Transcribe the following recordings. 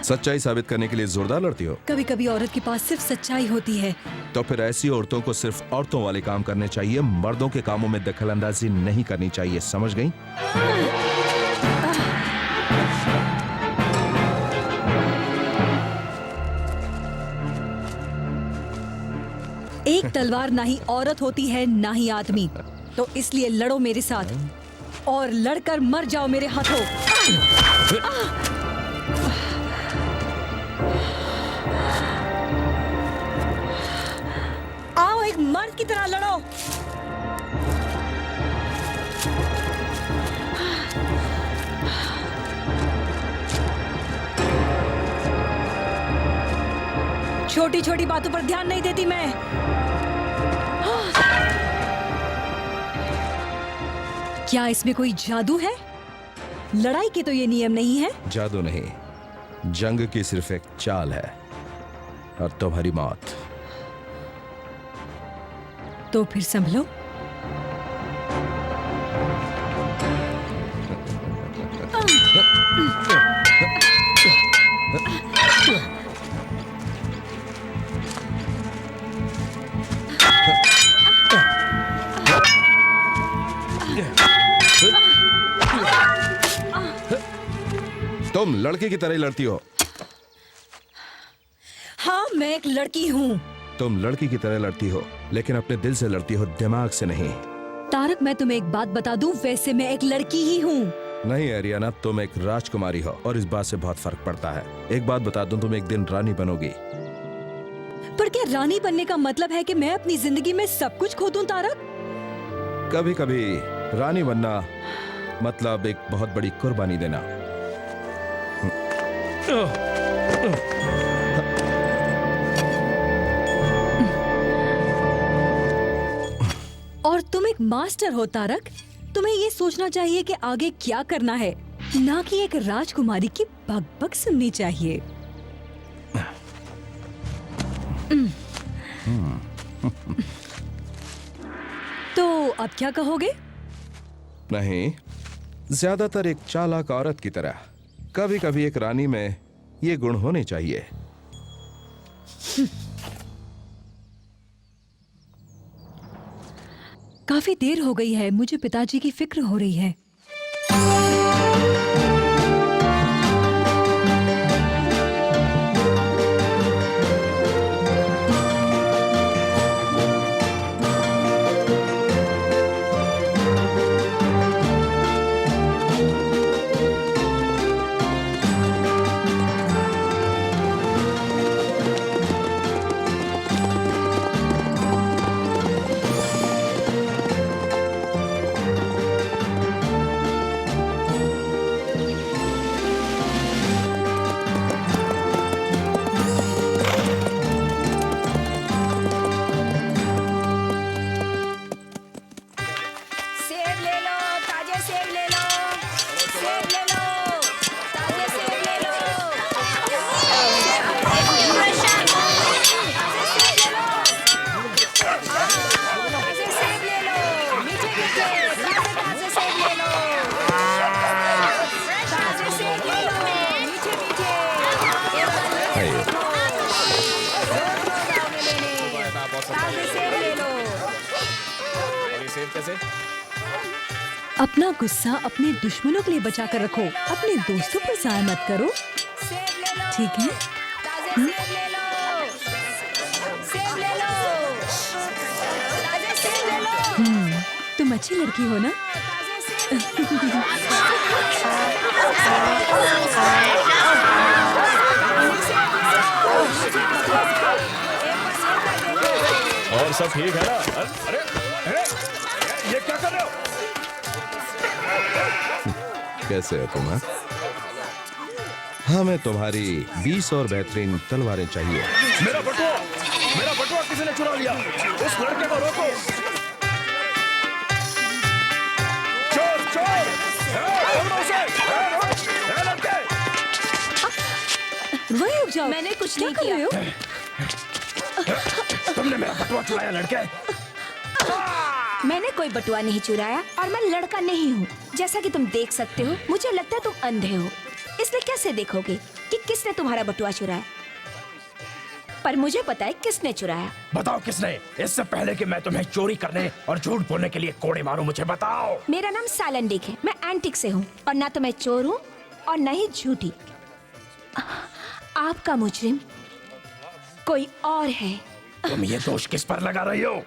सच्चाई साबित करने के लिए जोरदार लड़ती हो। कभी कभी औरत के पास सिर्फ सच्चाई होती है। तो फिर ऐसी औरतों को सिर्फ औरतों वाले काम करने चाहिए, मर्दों के कामों में दखल अंदाजी नहीं करनी चाहिए, समझ गई? एक तलवार ना ही औरत होती है ना ही आदमी, तो इसलिए लड़ो मेरे साथ और लड़कर मर जाओ मेरे हाथों। आओ एक मर्द की तरह लड़ो। छोटी छोटी बातों पर ध्यान नहीं देती मैं। क्या इसमें कोई जादू है? लड़ाई के तो ये नियम नहीं है। जादू नहीं, जंग की सिर्फ एक चाल है और तुम्हारी मौत। तो फिर संभलो। तुम लड़के की तरह ही लड़ती हो। हाँ, मैं एक लड़की हूँ। तुम लड़की की तरह लड़ती हो, लेकिन अपने दिल से लड़ती हो, दिमाग से नहीं। तारक, मैं तुम्हें एक बात बता दूं, वैसे मैं एक लड़की ही हूँ। नहीं एरियाना, तुम एक राजकुमारी हो और इस बात से बहुत फर्क पड़ता है। एक बात बता दूं, तुम एक दिन रानी बनोगी। पर क्या रानी बनने का मतलब है कि मैं अपनी जिंदगी में सब कुछ खो दूं, तारक? कभी कभी रानी बनना मतलब एक बहुत बड़ी कुर्बानी देना। और तुम एक मास्टर हो तारक, तुम्हें ये सोचना चाहिए कि आगे क्या करना है, ना कि एक राजकुमारी की बकबक सुननी चाहिए। तो अब क्या कहोगे? नहीं, ज्यादातर एक चालाक औरत की तरह। कभी कभी एक रानी में ये गुण होने चाहिए। काफी देर हो गई है, मुझे पिताजी की फिक्र हो रही है। अपना गुस्सा अपने दुश्मनों के लिए बचा कर रखो, अपने दोस्तों पर जाया मत करो, ठीक है? तुम अच्छी लड़की हो ना? और सब ठीक है ना? अरे अरे ये क्या कर रहे हो? कैसे हो तुम? हमें तुम्हारी 20 और बेहतरीन तलवारें चाहिए। मेरा बटुआ किसी ने चुरा लिया। उस लड़के को रोको। चोर चोर, लड़के। वही रुक जाओ, मैंने कुछ नहीं कर रहे हो? तुमने मेरा बटुआ चुराया लड़के। मैंने कोई बटुआ नहीं चुराया और मैं लड़का नहीं हूँ। जैसा कि तुम देख सकते हो, मुझे लगता है तुम अंधे हो, इसलिए कैसे देखोगे? कि किसने तुम्हारा बटुआ चुराया, पर मुझे पता है किसने चुराया। बताओ किसने, इससे पहले कि मैं तुम्हें चोरी करने और झूठ बोलने के लिए कोड़े मारूं, मुझे बताओ। मेरा नाम सालंडिक है, मैं एंटिक से हूँ और ना तो मैं चोर हूँ और ना ही झूठी। आपका मुजरिम कोई और है। तुम ये दोष किस पर लगा रही हो?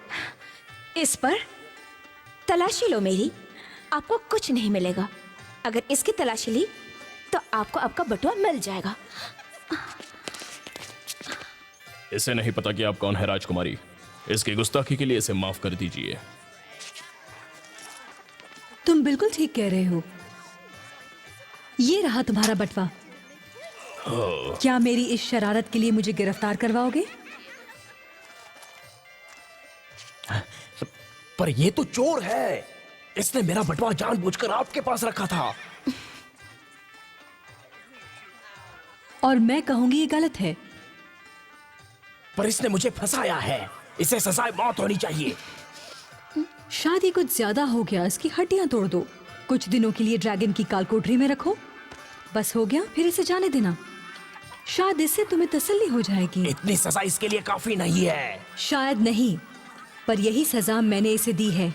इस पर तलाशी लो मेरी, आपको कुछ नहीं मिलेगा। अगर इसकी तलाशी ली तो आपको आपका बटुआ मिल जाएगा। इसे नहीं पता कि आप कौन है राजकुमारी। इसकी गुस्ताखी के लिए इसे माफ कर दीजिए। तुम बिल्कुल ठीक कह रहे हो। ये रहा तुम्हारा बटवा। क्या मेरी इस शरारत के लिए मुझे गिरफ्तार करवाओगे? पर ये तो चोर है। इसने मेरा बटवा जानबूझकर आपके पास रखा था। और मैं कहूंगी ये गलत है। पर इसने मुझे फंसाया है। इसे सजाए मौत होनी चाहिए। शादी कुछ ज्यादा हो गया, इसकी हड्डियां तोड़ दो। कुछ दिनों के लिए ड्रैगन की कालकोठरी में रखो। बस हो गया, फिर इसे जाने देना। शायद इससे तुम्हें तसल्ली हो जाएगी। इतनी सजा इसके लिए काफी नहीं है। शायद नहीं, पर यही सजा मैंने इसे दी है।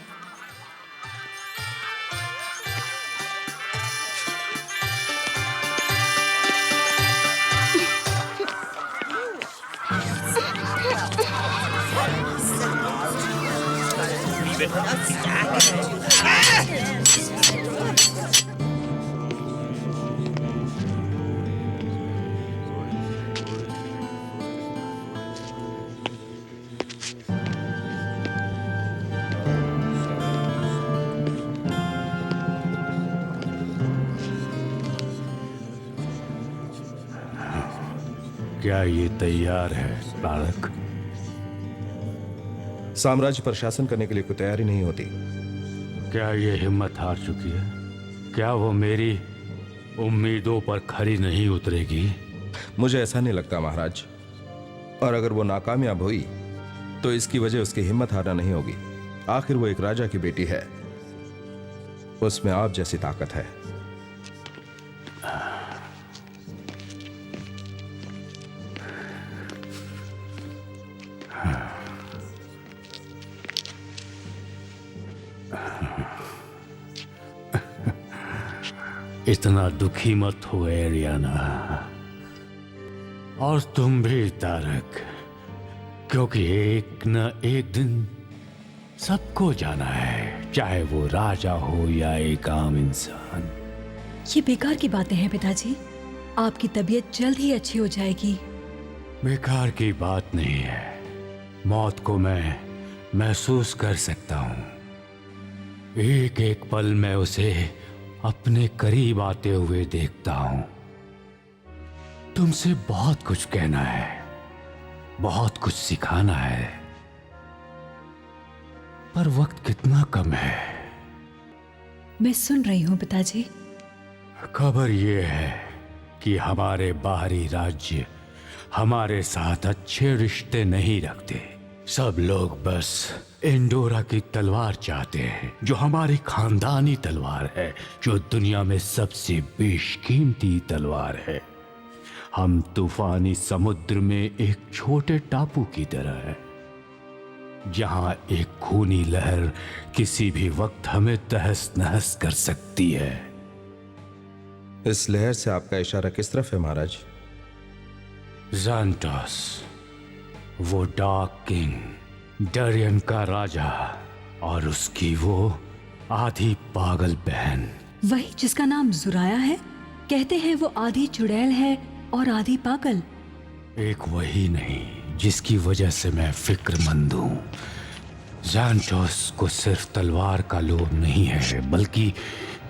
क्या ये तैयार है बालक? साम्राज्य पर शासन करने के लिए कोई तैयारी नहीं होती। क्या ये हिम्मत हार चुकी है? क्या वो मेरी उम्मीदों पर खरी नहीं उतरेगी? मुझे ऐसा नहीं लगता महाराज। और अगर वो नाकामयाब हुई तो इसकी वजह उसकी हिम्मत हारना नहीं होगी। आखिर वो एक राजा की बेटी है, उसमें आप जैसी ताकत है। इतना दुखी मत हो एरियाना, और तुम भी तारक, क्योंकि एक न एक दिन सबको जाना है, चाहे वो राजा हो या एक आम इंसान। ये बेकार की बातें हैं पिताजी। आपकी तबीयत जल्द ही अच्छी हो जाएगी। बेकार की बात नहीं है। मौत को मैं महसूस कर सकता हूं। एक एक पल मैं उसे अपने करीब आते हुए देखता हूं। तुमसे बहुत कुछ कहना है, बहुत कुछ सिखाना है, पर वक्त कितना कम है। मैं सुन रही हूँ पिताजी। खबर ये है कि हमारे बाहरी राज्य हमारे साथ अच्छे रिश्ते नहीं रखते। सब लोग बस एंडोरा की तलवार चाहते हैं, जो हमारी खानदानी तलवार है, जो दुनिया में सबसे बेशकीमती तलवार है। हम तूफानी समुद्र में एक छोटे टापू की तरह है, जहां एक खूनी लहर किसी भी वक्त हमें तहस नहस कर सकती है। इस लहर से आपका इशारा किस तरफ है महाराज? ज़ांटोस, वो डार्क किंग, डरियन का राजा, और उसकी वो आधी पागल बहन। वही जिसका नाम जुराया है? कहते हैं वो आधी चुड़ैल है और आधी पागल। एक वही नहीं जिसकी वजह से मैं फिक्रमंद हूं। ज़ांटोस को सिर्फ तलवार का लोभ नहीं है, बल्कि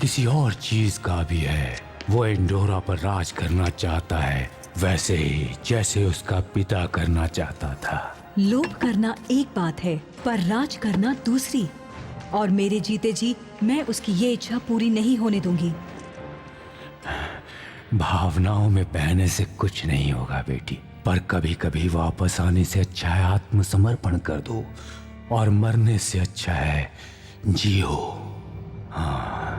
किसी और चीज का भी है। वो एंडोरा पर राज करना चाहता है, वैसे ही जैसे उसका पिता करना चाहता था। लोभ करना एक बात है, पर राज करना दूसरी। और मेरे जीते जी मैं उसकी ये इच्छा पूरी नहीं होने दूंगी। भावनाओं में बहने से कुछ नहीं होगा बेटी, पर कभी कभी वापस आने से अच्छा है आत्मसमर्पण कर दो, और मरने से अच्छा है जियो। हाँ।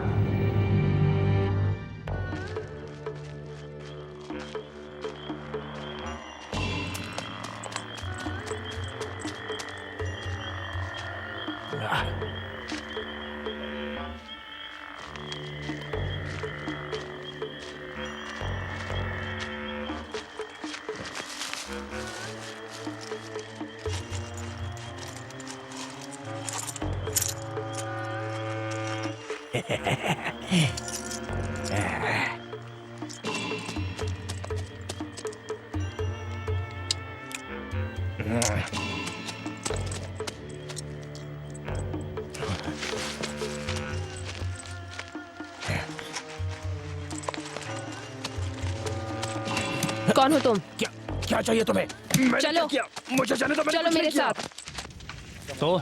कौन हो तुम? क्या क्या चाहिए तुम्हें? मैंने चलो। क्या किया? मुझे जाने दो, मैंने चलो कुछ नहीं मेरे किया। साथ। तो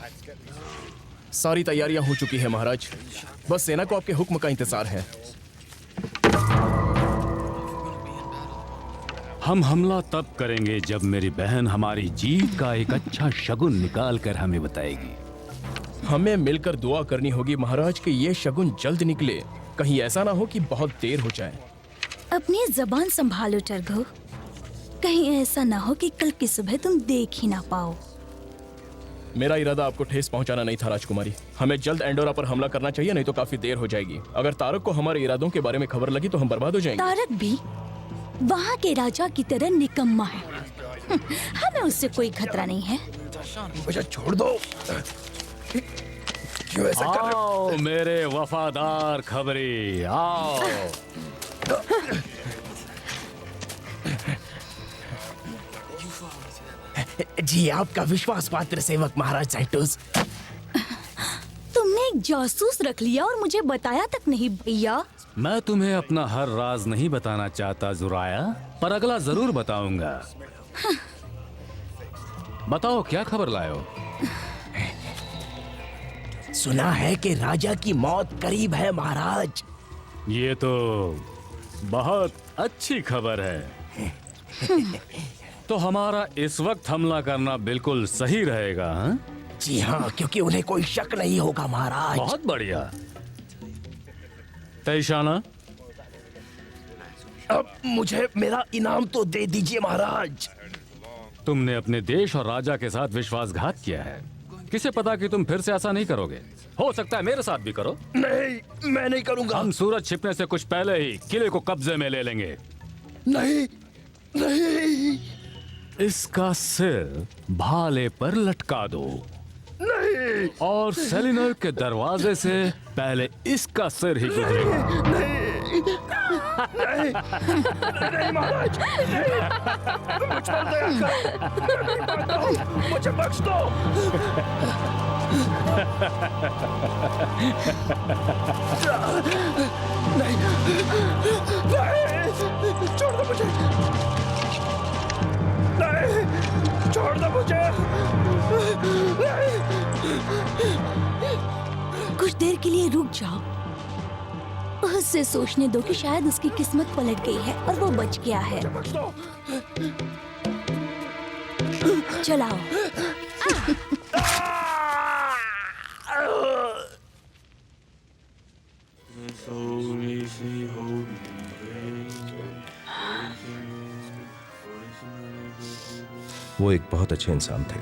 सारी तैयारियां हो चुकी है महाराज, बस सेना को आपके हुक्म का इंतजार है। हम हमला तब करेंगे जब मेरी बहन हमारी जीत का एक अच्छा शगुन निकाल कर हमें बताएगी। हमें मिलकर दुआ करनी होगी महाराज कि ये शगुन जल्द निकले, कहीं ऐसा ना हो कि बहुत देर हो जाए। अपनी जबान संभालो टर्गो, कहीं ऐसा ना हो कि कल की सुबह तुम देख ही ना पाओ। मेरा इरादा आपको ठेस पहुंचाना नहीं था राजकुमारी, हमें जल्द एंडोरा पर हमला करना चाहिए, नहीं तो काफी देर हो जाएगी। अगर तारक को हमारे इरादों के बारे में खबर लगी तो हम बर्बाद हो जाएंगे। तारक भी वहाँ के राजा की तरह निकम्मा है। हमें उससे कोई खतरा नहीं है। मुझे छोड़ दो। क्यों ऐसा कर रहे हो? आओ मेरे वफादार खबरी, आओ। जी आपका विश्वास पात्र सेवक महाराज साइटोस। तुमने एक जासूस रख लिया और मुझे बताया तक नहीं भैया। मैं तुम्हें अपना हर राज नहीं बताना चाहता जुराया, पर अगला जरूर बताऊंगा। बताओ क्या खबर लाए हो? सुना है कि राजा की मौत करीब है महाराज। ये तो बहुत अच्छी खबर है। तो हमारा इस वक्त हमला करना बिल्कुल सही रहेगा, हाँ? जी हाँ, क्योंकि उन्हें कोई शक नहीं होगा महाराज। बहुत बढ़िया। तैशाना, अब मुझे मेरा इनाम तो दे दीजिए महाराज। तुमने अपने देश और राजा के साथ विश्वासघात किया है। किसे पता कि तुम फिर से ऐसा नहीं करोगे। हो सकता है मेरे साथ भी करो। नहीं, मैं नहीं करूंगा। हम सूरज छिपने से कुछ पहले ही किले को कब्जे में ले लेंगे। नहीं, नहीं, इसका सिर भाले पर लटका दो। नहीं, और सेलिनर के दरवाजे से पहले इसका सिर ही गुजरेगा। नहीं महाराज, नहीं। मुझ पर दया करो। मैं नहीं मानता हूँ। मुझे बख्श दो। नहीं, नहीं, छोड़ दो मुझे। नहीं, छोड़ दो मुझे। नहीं। कुछ देर के लिए रुक जाओ। उससे सोचने दो कि शायद उसकी किस्मत पलट गई है और वो बच गया है। बख्श दो। चलाओ। वो एक बहुत अच्छे इंसान थे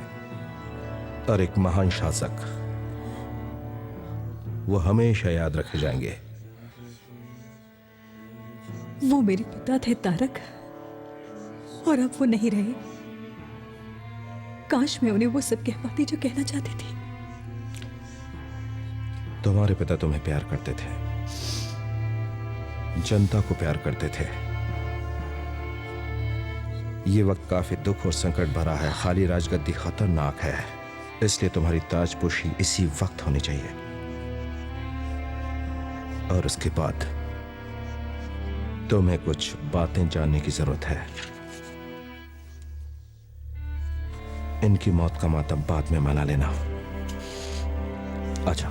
और एक महान शासक। वो हमेशा याद रखे जाएंगे। वो मेरे पिता थे तारक, और अब वो नहीं रहे। काश मैं उन्हें वो सब कह पाती जो कहना चाहती थी। तुम्हारे पिता तुम्हें प्यार करते थे, जनता को प्यार करते थे। ये वक्त काफी दुख और संकट भरा है। खाली राजगद्दी खतरनाक है, इसलिए तुम्हारी ताजपोशी इसी वक्त होनी चाहिए। और उसके बाद तुम्हें कुछ बातें जानने की जरूरत है। इनकी मौत का मातम बाद में मना लेना। अच्छा,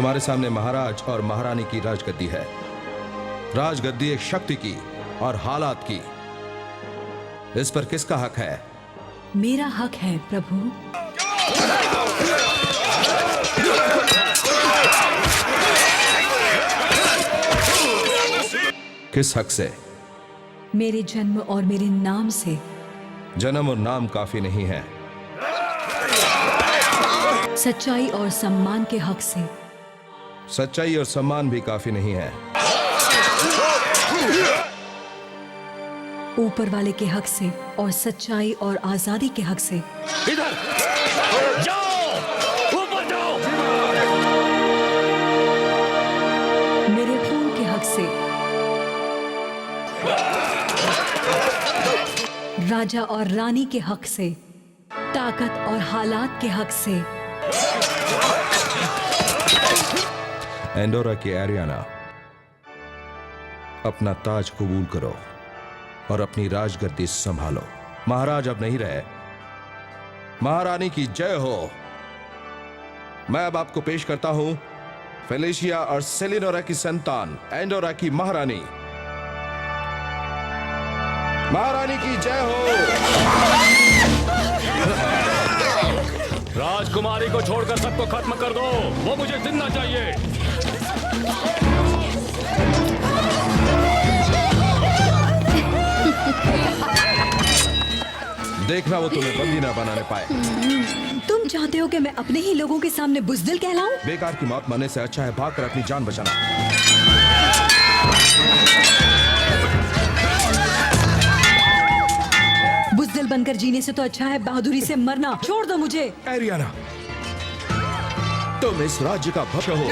तुम्हारे सामने महाराज और महारानी की राजगद्दी है। राजगद्दी एक शक्ति की और हालात की। इस पर किसका हक है? मेरा हक है प्रभु। किस हक से? मेरे जन्म और मेरे नाम से। जन्म और नाम काफी नहीं है। सच्चाई और सम्मान के हक से। सच्चाई और सम्मान भी काफी नहीं है। ऊपर वाले के हक से और सच्चाई और आजादी के हक से। इधर जाओ, ऊपर जाओ। मेरे खून के हक से। राजा और रानी के हक से। ताकत और हालात के हक से। एंडोरा की एरियाना, अपना ताज कबूल करो और अपनी राजगद्दी संभालो। महाराज अब नहीं रहे। महारानी की जय हो। मैं अब आपको पेश करता हूं फेलिशिया और सेलिनोरा की संतान एंडोरा की महारानी। महारानी की जय हो। राजकुमारी को छोड़कर सबको खत्म कर दो। वो मुझे जिंदा चाहिए। देखना वो तुम्हें बंदी ना बनाने पाए। तुम चाहते हो कि मैं अपने ही लोगों के सामने बुज़दिल कहलाऊं? बेकार की मौत मरने से अच्छा है भागकर अपनी जान बचाना। बुज़दिल बनकर जीने से तो अच्छा है बहादुरी से मरना। छोड़ दो मुझे। एरियाना, तुम इस राज्य का भक्त हो।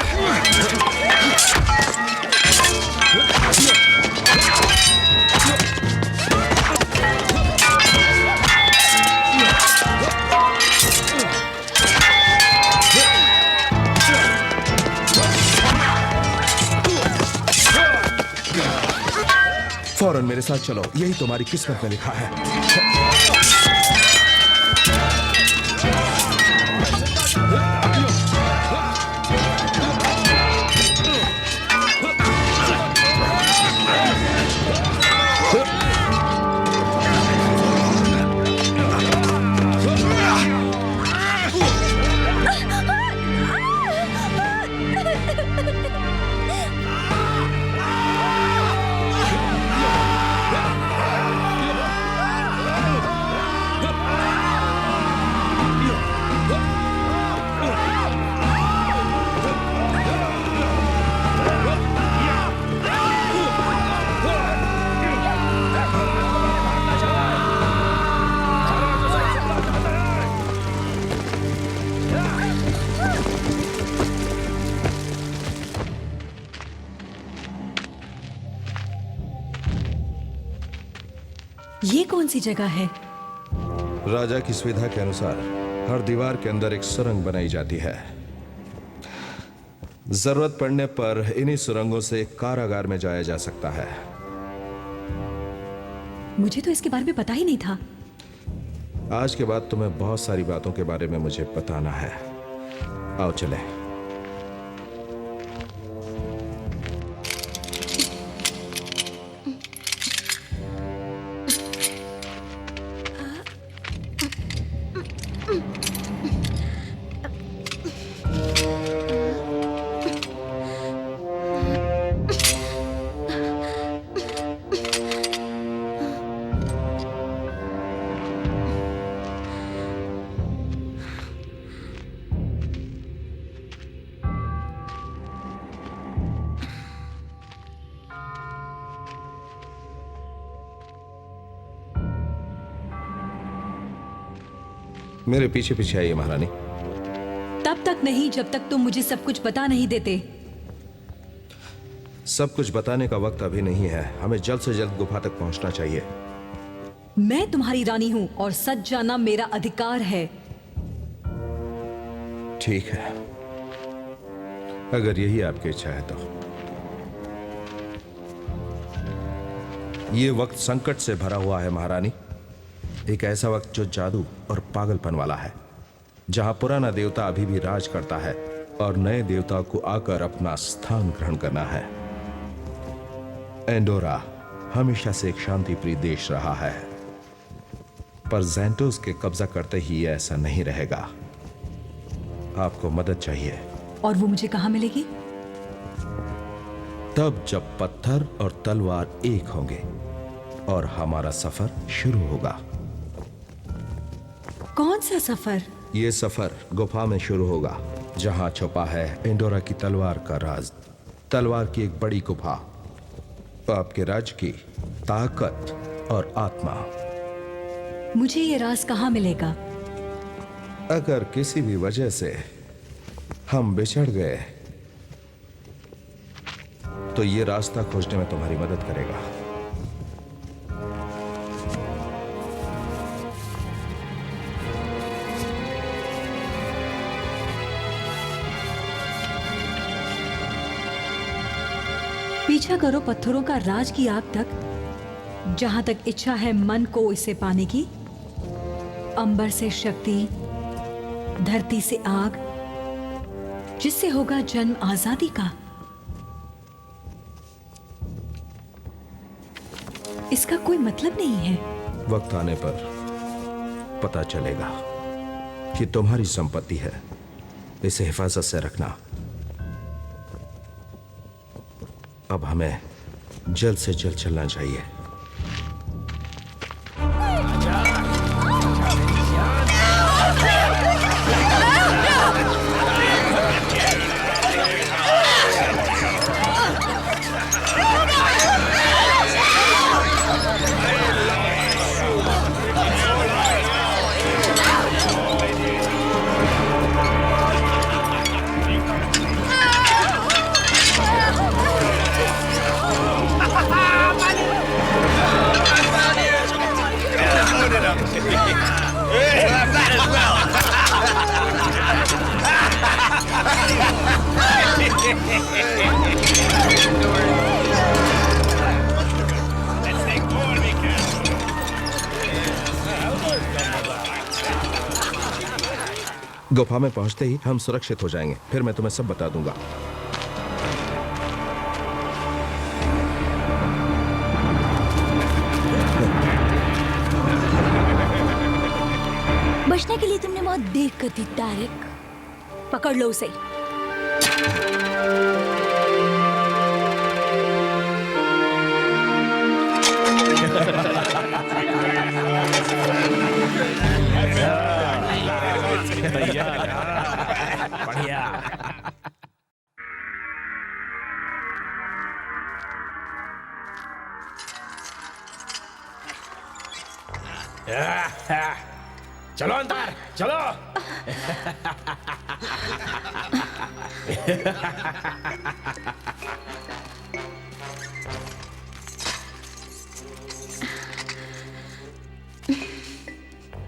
फौरन मेरे साथ चलो, यही तुम्हारी किस्मत में लिखा है। ये कौन सी जगह है? राजा की सुविधा के अनुसार हर दीवार के अंदर एक सुरंग बनाई जाती है। जरूरत पड़ने पर इन्हीं सुरंगों से कारागार में जाया जा सकता है। मुझे तो इसके बारे में पता ही नहीं था। आज के बाद तुम्हें बहुत सारी बातों के बारे में मुझे बताना है। आओ चले। मेरे पीछे पीछे आइए महारानी। तब तक नहीं जब तक तुम मुझे सब कुछ बता नहीं देते। सब कुछ बताने का वक्त अभी नहीं है। हमें जल्द से जल्द गुफा तक पहुंचना चाहिए। मैं तुम्हारी रानी हूं और सच जानना मेरा अधिकार है। ठीक है, अगर यही आपकी इच्छा है तो। ये वक्त संकट से भरा हुआ है महारानी। एक ऐसा वक्त जो जादू और पागलपन वाला है, जहां पुराना देवता अभी भी राज करता है और नए देवता को आकर अपना स्थान ग्रहण करना है। एंडोरा हमेशा से एक शांतिप्रिय देश रहा है, पर ज़ैंटोस के कब्जा करते ही ये ऐसा नहीं रहेगा। आपको मदद चाहिए। और वो मुझे कहाँ मिलेगी? तब जब पत्थर और तलवार एक होंगे और हमारा सफर शुरू होगा। कौन सा सफर? ये सफर गुफा में शुरू होगा, जहां छुपा है एंडोरा की तलवार का राज। तलवार की एक बड़ी गुफा, आपके राज्य की ताकत और आत्मा। मुझे ये राज कहाँ मिलेगा? अगर किसी भी वजह से हम बिछड़ गए तो ये रास्ता खोजने में तुम्हारी मदद करेगा। पीछा करो पत्थरों का राज की आग तक, जहां तक इच्छा है मन को इसे पाने की। अंबर से शक्ति, धरती से आग, जिससे होगा जन्म आजादी का। इसका कोई मतलब नहीं है। वक्त आने पर पता चलेगा कि तुम्हारी संपत्ति है, इसे हिफाजत से रखना। अब हमें जल्द से जल्द चलना चाहिए। गुफा में पहुंचते ही हम सुरक्षित हो जाएंगे, फिर मैं तुम्हें सब बता दूंगा। बचने के लिए तुमने बहुत देर कर दी तारिक। पकड़ लो उसे। बढ़िया। चलो अंदर चलो।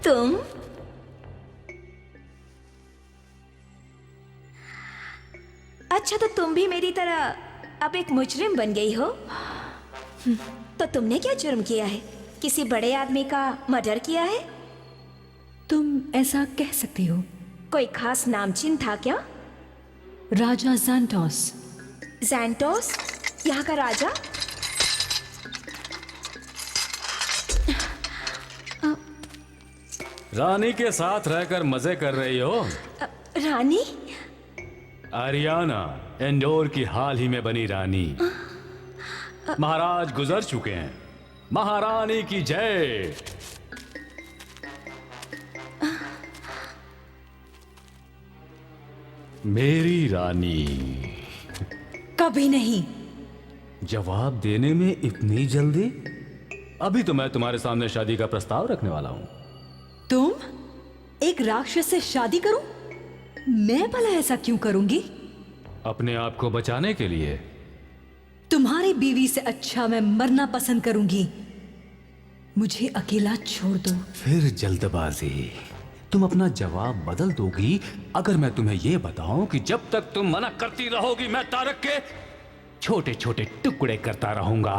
तुम अच्छा, तो तुम भी मेरी तरह अब एक मुजरिम बन गई हो। तो तुमने क्या जुर्म किया है? किसी बड़े आदमी का मर्डर किया है? तुम ऐसा कह सकती हो। कोई खास नामचिन था क्या? राजा ज़ैंटोस। ज़ैंटोस? यहाँ का राजा? रानी के साथ रहकर मजे कर रही हो? रानी? आरियाना, एंडोर की हाल ही में बनी रानी। महाराज गुजर चुके हैं। महारानी की जय। मेरी रानी। कभी नहीं। जवाब देने में इतनी जल्दी? अभी तो मैं तुम्हारे सामने शादी का प्रस्ताव रखने वाला हूं। तुम? एक राक्षस से शादी करूं? मैं भला ऐसा क्यों करूंगी? अपने आप को बचाने के लिए। तुम्हारी बीवी से अच्छा मैं मरना पसंद करूंगी। मुझे अकेला छोड़ दो। फिर जल्दबाजी। तुम अपना जवाब बदल दोगी अगर मैं तुम्हें यह बताऊं कि जब तक तुम मना करती रहोगी मैं तारक के छोटे छोटे टुकड़े करता रहूंगा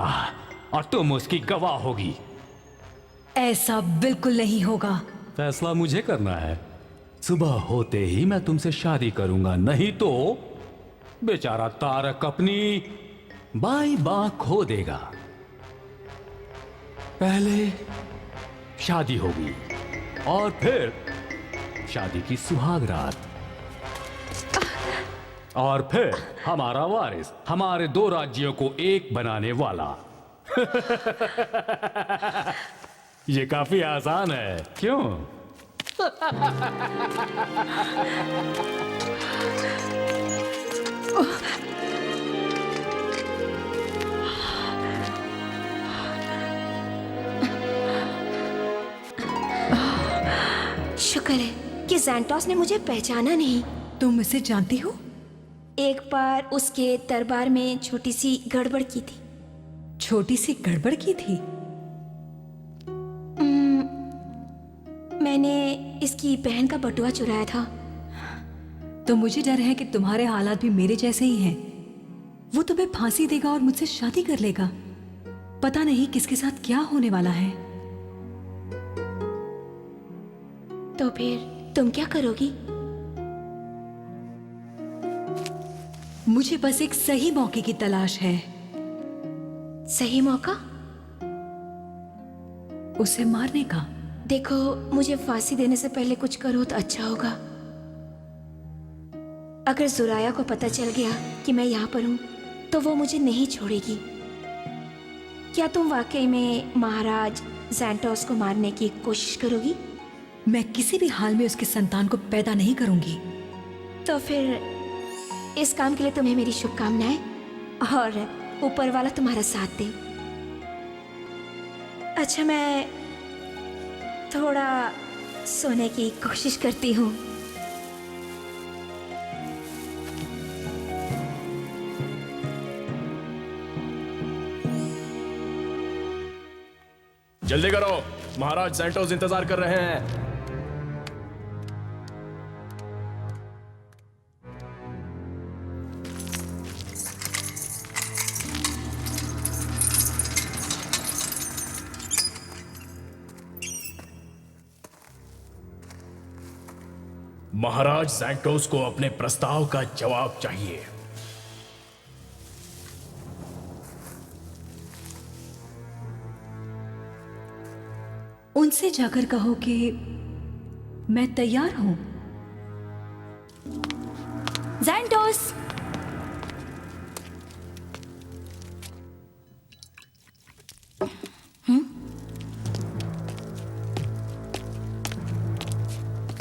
और तुम उसकी गवाह होगी। ऐसा बिल्कुल नहीं होगा। फैसला मुझे करना है। सुबह होते ही मैं तुमसे शादी करूंगा, नहीं तो बेचारा तारक अपनी बाई बांह खो देगा। पहले शादी होगी और फिर शादी की सुहाग रात, और फिर हमारा वारिस हमारे 2 राज्यों को एक बनाने वाला। ये काफी आसान है, क्यों? शुक्र है कि ज़ैंटोस ने मुझे पहचाना नहीं। तुम इसे जानती हो? एक बार उसके दरबार में छोटी सी गड़बड़ की थी। छोटी सी गड़बड़ की थी? मैंने इसकी बहन का बटुआ चुराया था। तो मुझे डर है कि तुम्हारे हालात भी मेरे जैसे ही हैं। वो तुम्हें फांसी देगा और मुझसे शादी कर लेगा। पता नहीं किसके साथ क्या होने वाला है। तो फिर तुम क्या करोगी? मुझे बस एक सही मौके की तलाश है। सही मौका? उसे मारने का। देखो, मुझे फांसी देने से पहले कुछ करो तो अच्छा होगा। अगर जुराया को पता चल गया कि मैं यहाँ पर हूँ तो वो मुझे नहीं छोड़ेगी। क्या तुम वाकई में महाराज ज़ैंटोस को मारने की कोशिश करोगी? मैं किसी भी हाल में उसकी संतान को पैदा नहीं करूंगी। तो फिर इस काम के लिए तुम्हें मेरी शुभकामनाएं, और ऊपर वाला तुम्हारा साथ दे। अच्छा, मैं थोड़ा सोने की कोशिश करती हूँ। जल्दी करो, महाराज ज़ैंटोस इंतजार कर रहे हैं। महाराज ज़ैंटोस को अपने प्रस्ताव का जवाब चाहिए। उनसे जाकर कहो कि मैं तैयार हूं। ज़ैंटोस!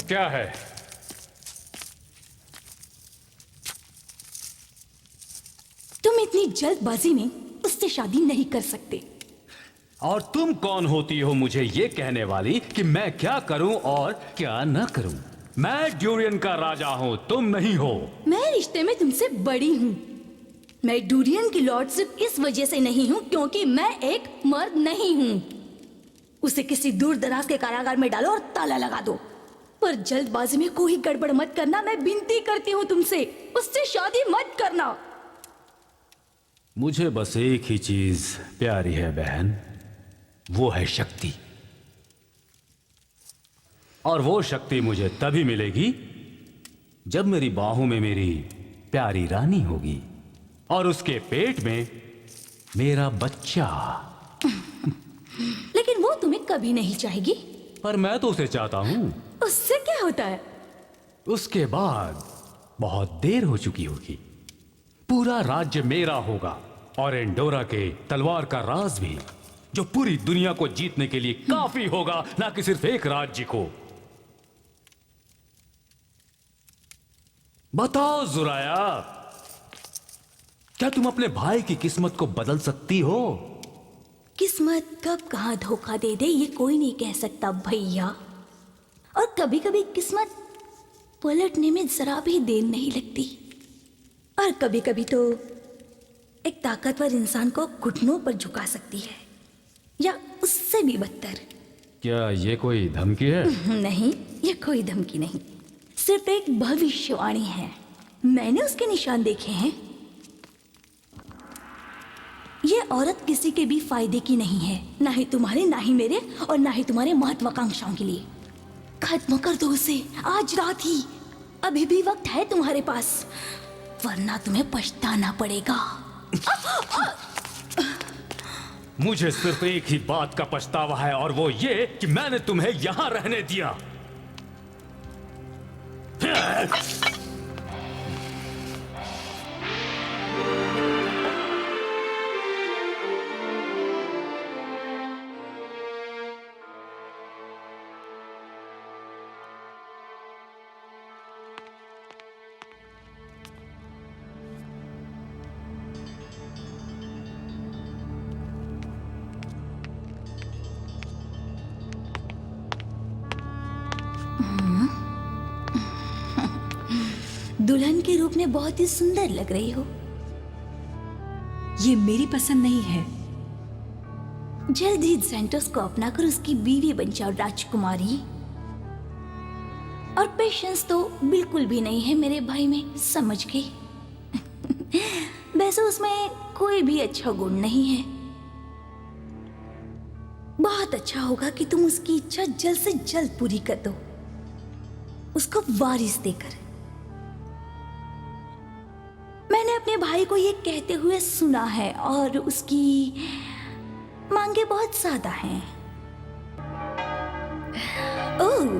क्या है? तुम इतनी जल्दबाजी में उससे शादी नहीं कर सकते। और तुम कौन होती हो मुझे ये कहने वाली कि मैं क्या करूं और क्या न करूं? मैं ड्यूरियन का राजा हूं, तुम नहीं हो। मैं रिश्ते में तुमसे बड़ी हूँ। मैं डूरियन की लॉर्ड सिर्फ इस वजह से नहीं हूँ क्योंकि मैं एक मर्द नहीं हूँ। उसे किसी दूर दराज के कारागार में डालो और ताला लगा दो। पर जल्दबाजी में कोई गड़बड़ मत करना, मैं विनती करती हूँ तुमसे। उससे शादी मत करना। मुझे बस एक ही चीज प्यारी है बहन, वो है शक्ति। और वो शक्ति मुझे तभी मिलेगी जब मेरी बाहों में मेरी प्यारी रानी होगी और उसके पेट में मेरा बच्चा। लेकिन वो तुम्हें कभी नहीं चाहेगी। पर मैं तो उसे चाहता हूं। उससे क्या होता है? उसके बाद बहुत देर हो चुकी होगी। पूरा राज्य मेरा होगा और एंडोरा के तलवार का राज भी, जो पूरी दुनिया को जीतने के लिए काफी होगा, ना कि सिर्फ एक राज्य को। बताओ जुराया, क्या तुम अपने भाई की किस्मत को बदल सकती हो? किस्मत कब कहाँ धोखा दे दे ये कोई नहीं कह सकता भैया। और कभी कभी किस्मत पलटने में जरा भी देर नहीं लगती। और कभी कभी तो एक ताकतवर इंसान को घुटनों पर झुका सकती है, या उससे भी बदतर। क्या ये कोई धमकी है? नहीं, ये कोई धमकी नहीं, सिर्फ एक भविष्यवाणी है। मैंने उसके निशान देखे हैं। ये औरत किसी के भी फायदे की नहीं है, ना ही तुम्हारे, ना ही मेरे, और ना ही तुम्हारे महत्वाकांक्षाओं के लिए। खत्म कर दो उसे आज रात ही। अभी भी वक्त है तुम्हारे पास, वरना तुम्हें पछताना पड़ेगा। मुझे सिर्फ एक ही बात का पछतावा है, और वो ये कि मैंने तुम्हें यहां रहने दिया। दुल्हन के रूप में बहुत ही सुंदर लग रही हो। ये मेरी पसंद नहीं है। जल्द ही जेंटोस को अपना कर उसकी बीवी बन जाओ राजकुमारी। और पेशेंस तो बिल्कुल भी नहीं है मेरे भाई में, समझ गई? वैसे उसमें कोई भी अच्छा गुण नहीं है। बहुत अच्छा होगा कि तुम उसकी इच्छा जल्द से जल्द पूरी कर दो, उसको वारिस देकर। मैंने अपने भाई को ये कहते हुए सुना है, और उसकी मांगे बहुत ज्यादा हैं। ओह,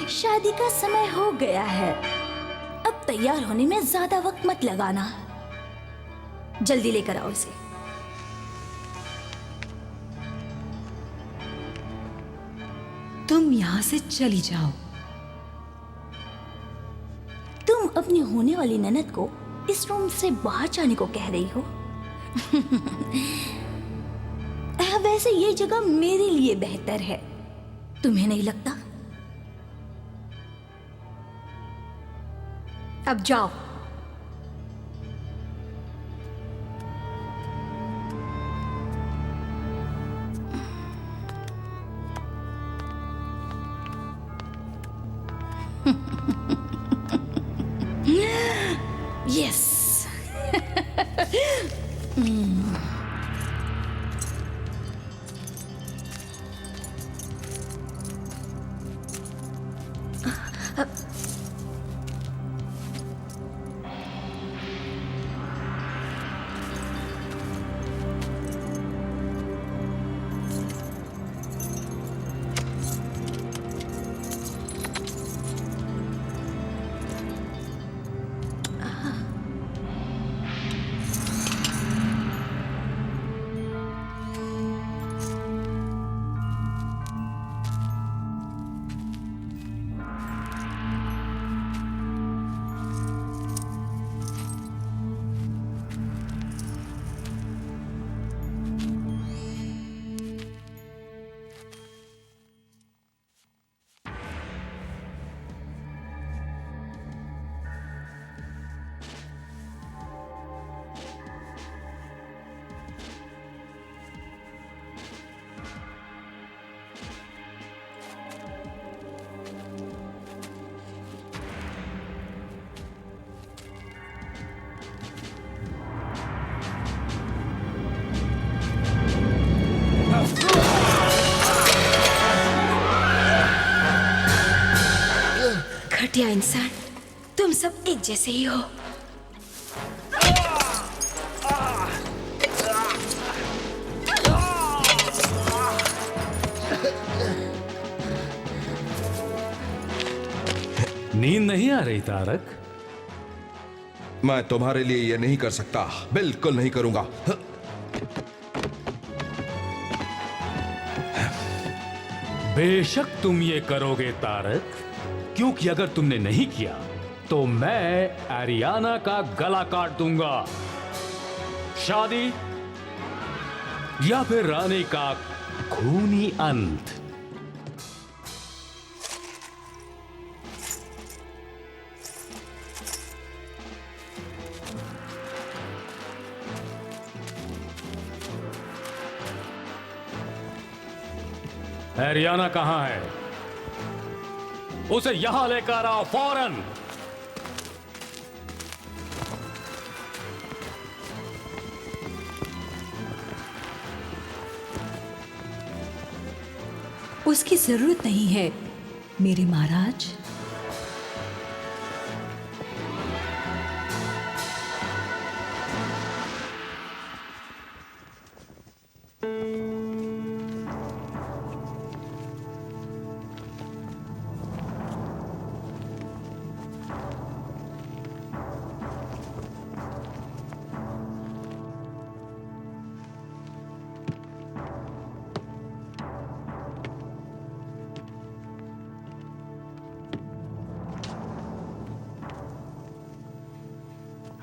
शादी का समय हो गया है। अब तैयार होने में ज्यादा वक्त मत लगाना, जल्दी लेकर आओ इसे। तुम यहाँ से चली जाओ। तुम अपनी होने वाली ननद को इस रूम से बाहर जाने को कह रही हो? वैसे ये जगह मेरे लिए बेहतर है, तुम्हें नहीं लगता? अब जाओ। यस। घटिया इंसान, तुम सब एक जैसे ही हो। नींद नहीं आ रही तारक? मैं तुम्हारे लिए यह नहीं कर सकता, बिल्कुल नहीं करूंगा। बेशक तुम ये करोगे तारक, क्योंकि अगर तुमने नहीं किया तो मैं एरियाना का गला काट दूंगा। शादी या फिर रानी का खूनी अंत। एरियाना कहां है? उसे यहां लेकर आओ फौरन। उसकी जरूरत नहीं है। मेरे महाराज।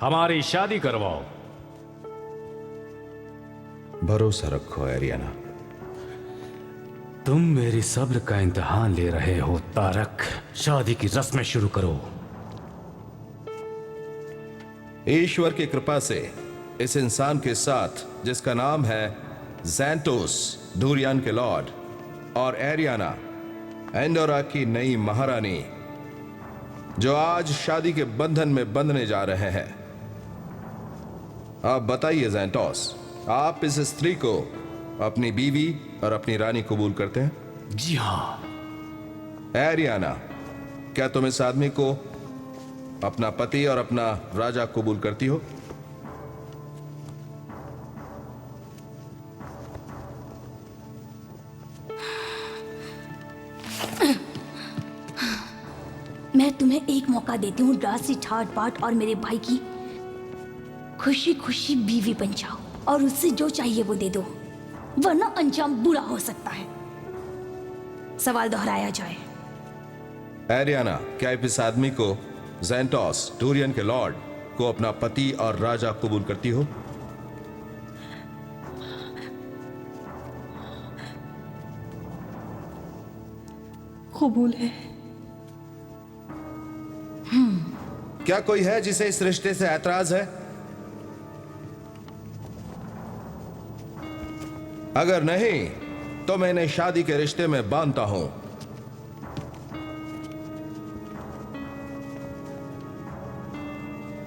हमारी शादी करवाओ। भरोसा रखो एरियाना। तुम मेरी सब्र का इम्तिहान ले रहे हो तारक। शादी की रस्में शुरू करो। ईश्वर की कृपा से इस इंसान के साथ, जिसका नाम है ज़ैंटोस, डूरियन के लॉर्ड, और एरियाना, एंडोरा की नई महारानी, जो आज शादी के बंधन में बंधने जा रहे हैं। आप बताइए ज़ैंटोस, आप इस स्त्री को अपनी बीवी और अपनी रानी कबूल करते हैं? जी हाँ। एरियाना, क्या तुम इस आदमी को अपना पति और अपना राजा कबूल करती हो? मैं तुम्हें एक मौका देती हूँ, डार्सी ठाट बाट और मेरे भाई की खुशी खुशी बीवी बन जाओ और उससे जो चाहिए वो दे दो, वरना अंजाम बुरा हो सकता है। सवाल दोहराया जाए। एरियाना, क्या आप इस आदमी को, ज़ैंटोस, डूरियन के लॉर्ड, को अपना पति और राजा कबूल करती हो? कबूल है। क्या कोई है जिसे इस रिश्ते से ऐतराज है? अगर नहीं तो मैं इन्हें शादी के रिश्ते में बांधता हूं।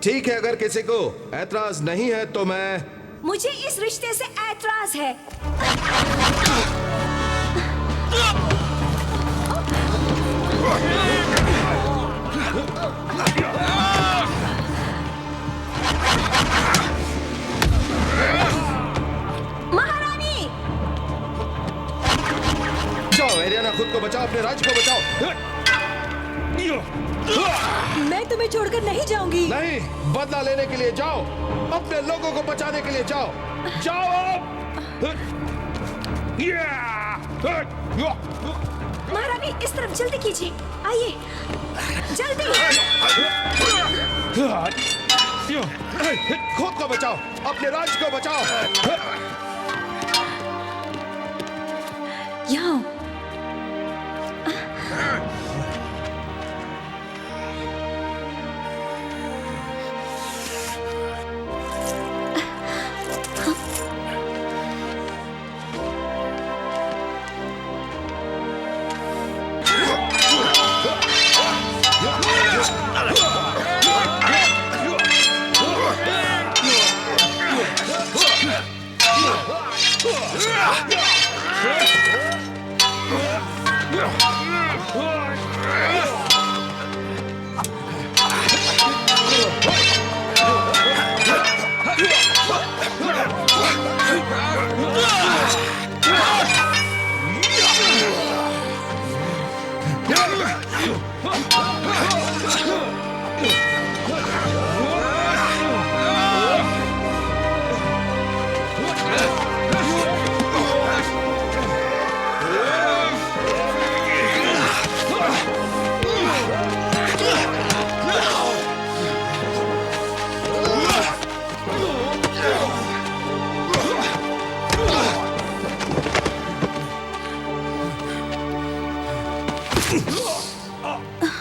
ठीक है, अगर किसी को ऐतराज नहीं है तो मैं... मुझे इस रिश्ते से ऐतराज है। महारानी, जाओ एरियाना, खुद को बचाओ, अपने राज्य को बचाओ। मैं तुम्हें छोड़कर नहीं जाऊंगी। नहीं, बदला लेने के लिए जाओ, अपने लोगों को बचाने के लिए जाओ। जाओ। महारानी, इस तरफ जल्दी कीजिए, आइए जल्दी। खुद को बचाओ, अपने राज्य को बचाओ। यहाँ आओ।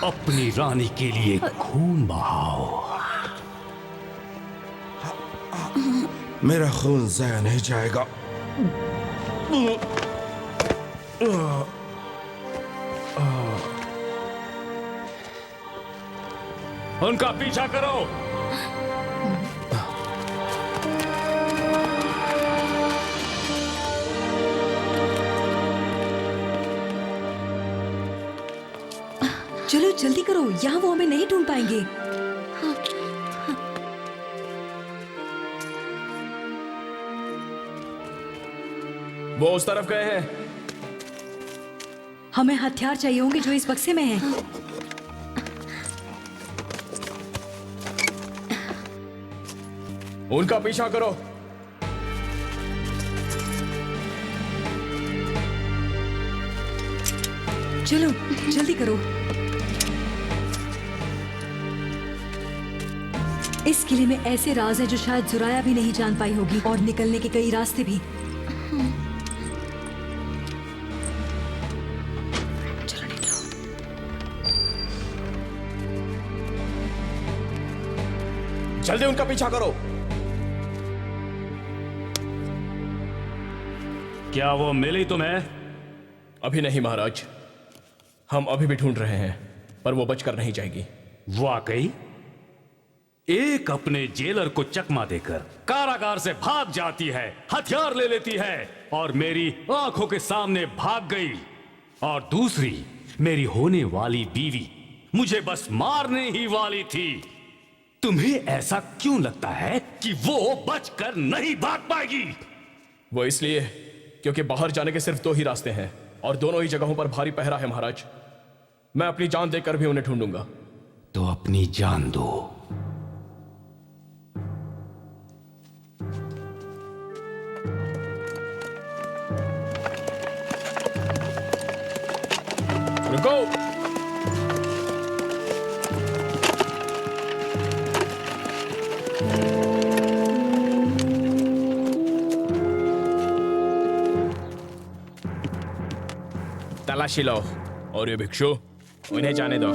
अपनी रानी के लिए खून बहाओ। मेरा खून ज़ाया नहीं जाएगा। उनका पीछा करो। जल्दी करो, यहाँ वो हमें नहीं ढूंढ पाएंगे। वो उस तरफ गए हैं। हमें हथियार चाहिए होंगे जो इस बक्से में हैं। उनका पीछा करो। चलो जल्दी करो। इस किले में ऐसे राज हैं जो शायद जुराया भी नहीं जान पाई होगी, और निकलने के कई रास्ते भी। चलो निकलो। जल्दी उनका पीछा करो। क्या वो मिली तुम्हें? अभी नहीं महाराज, हम अभी भी ढूंढ रहे हैं, पर वो बचकर नहीं जाएगी। वाकई एक अपने जेलर को चकमा देकर कारागार से भाग जाती है, हथियार ले लेती है और मेरी आंखों के सामने भाग गई, और दूसरी मेरी होने वाली बीवी मुझे बस मारने ही वाली थी। तुम्हें ऐसा क्यों लगता है कि वो बचकर नहीं भाग पाएगी? वो इसलिए क्योंकि बाहर जाने के सिर्फ 2 ही रास्ते हैं, और दोनों ही जगहों पर भारी पहरा है महाराज। मैं अपनी जान देकर भी उन्हें ढूंढूंगा। तो अपनी जान दो। रुको। तलाशी लो, और ये भिक्षु, उन्हें जाने दो।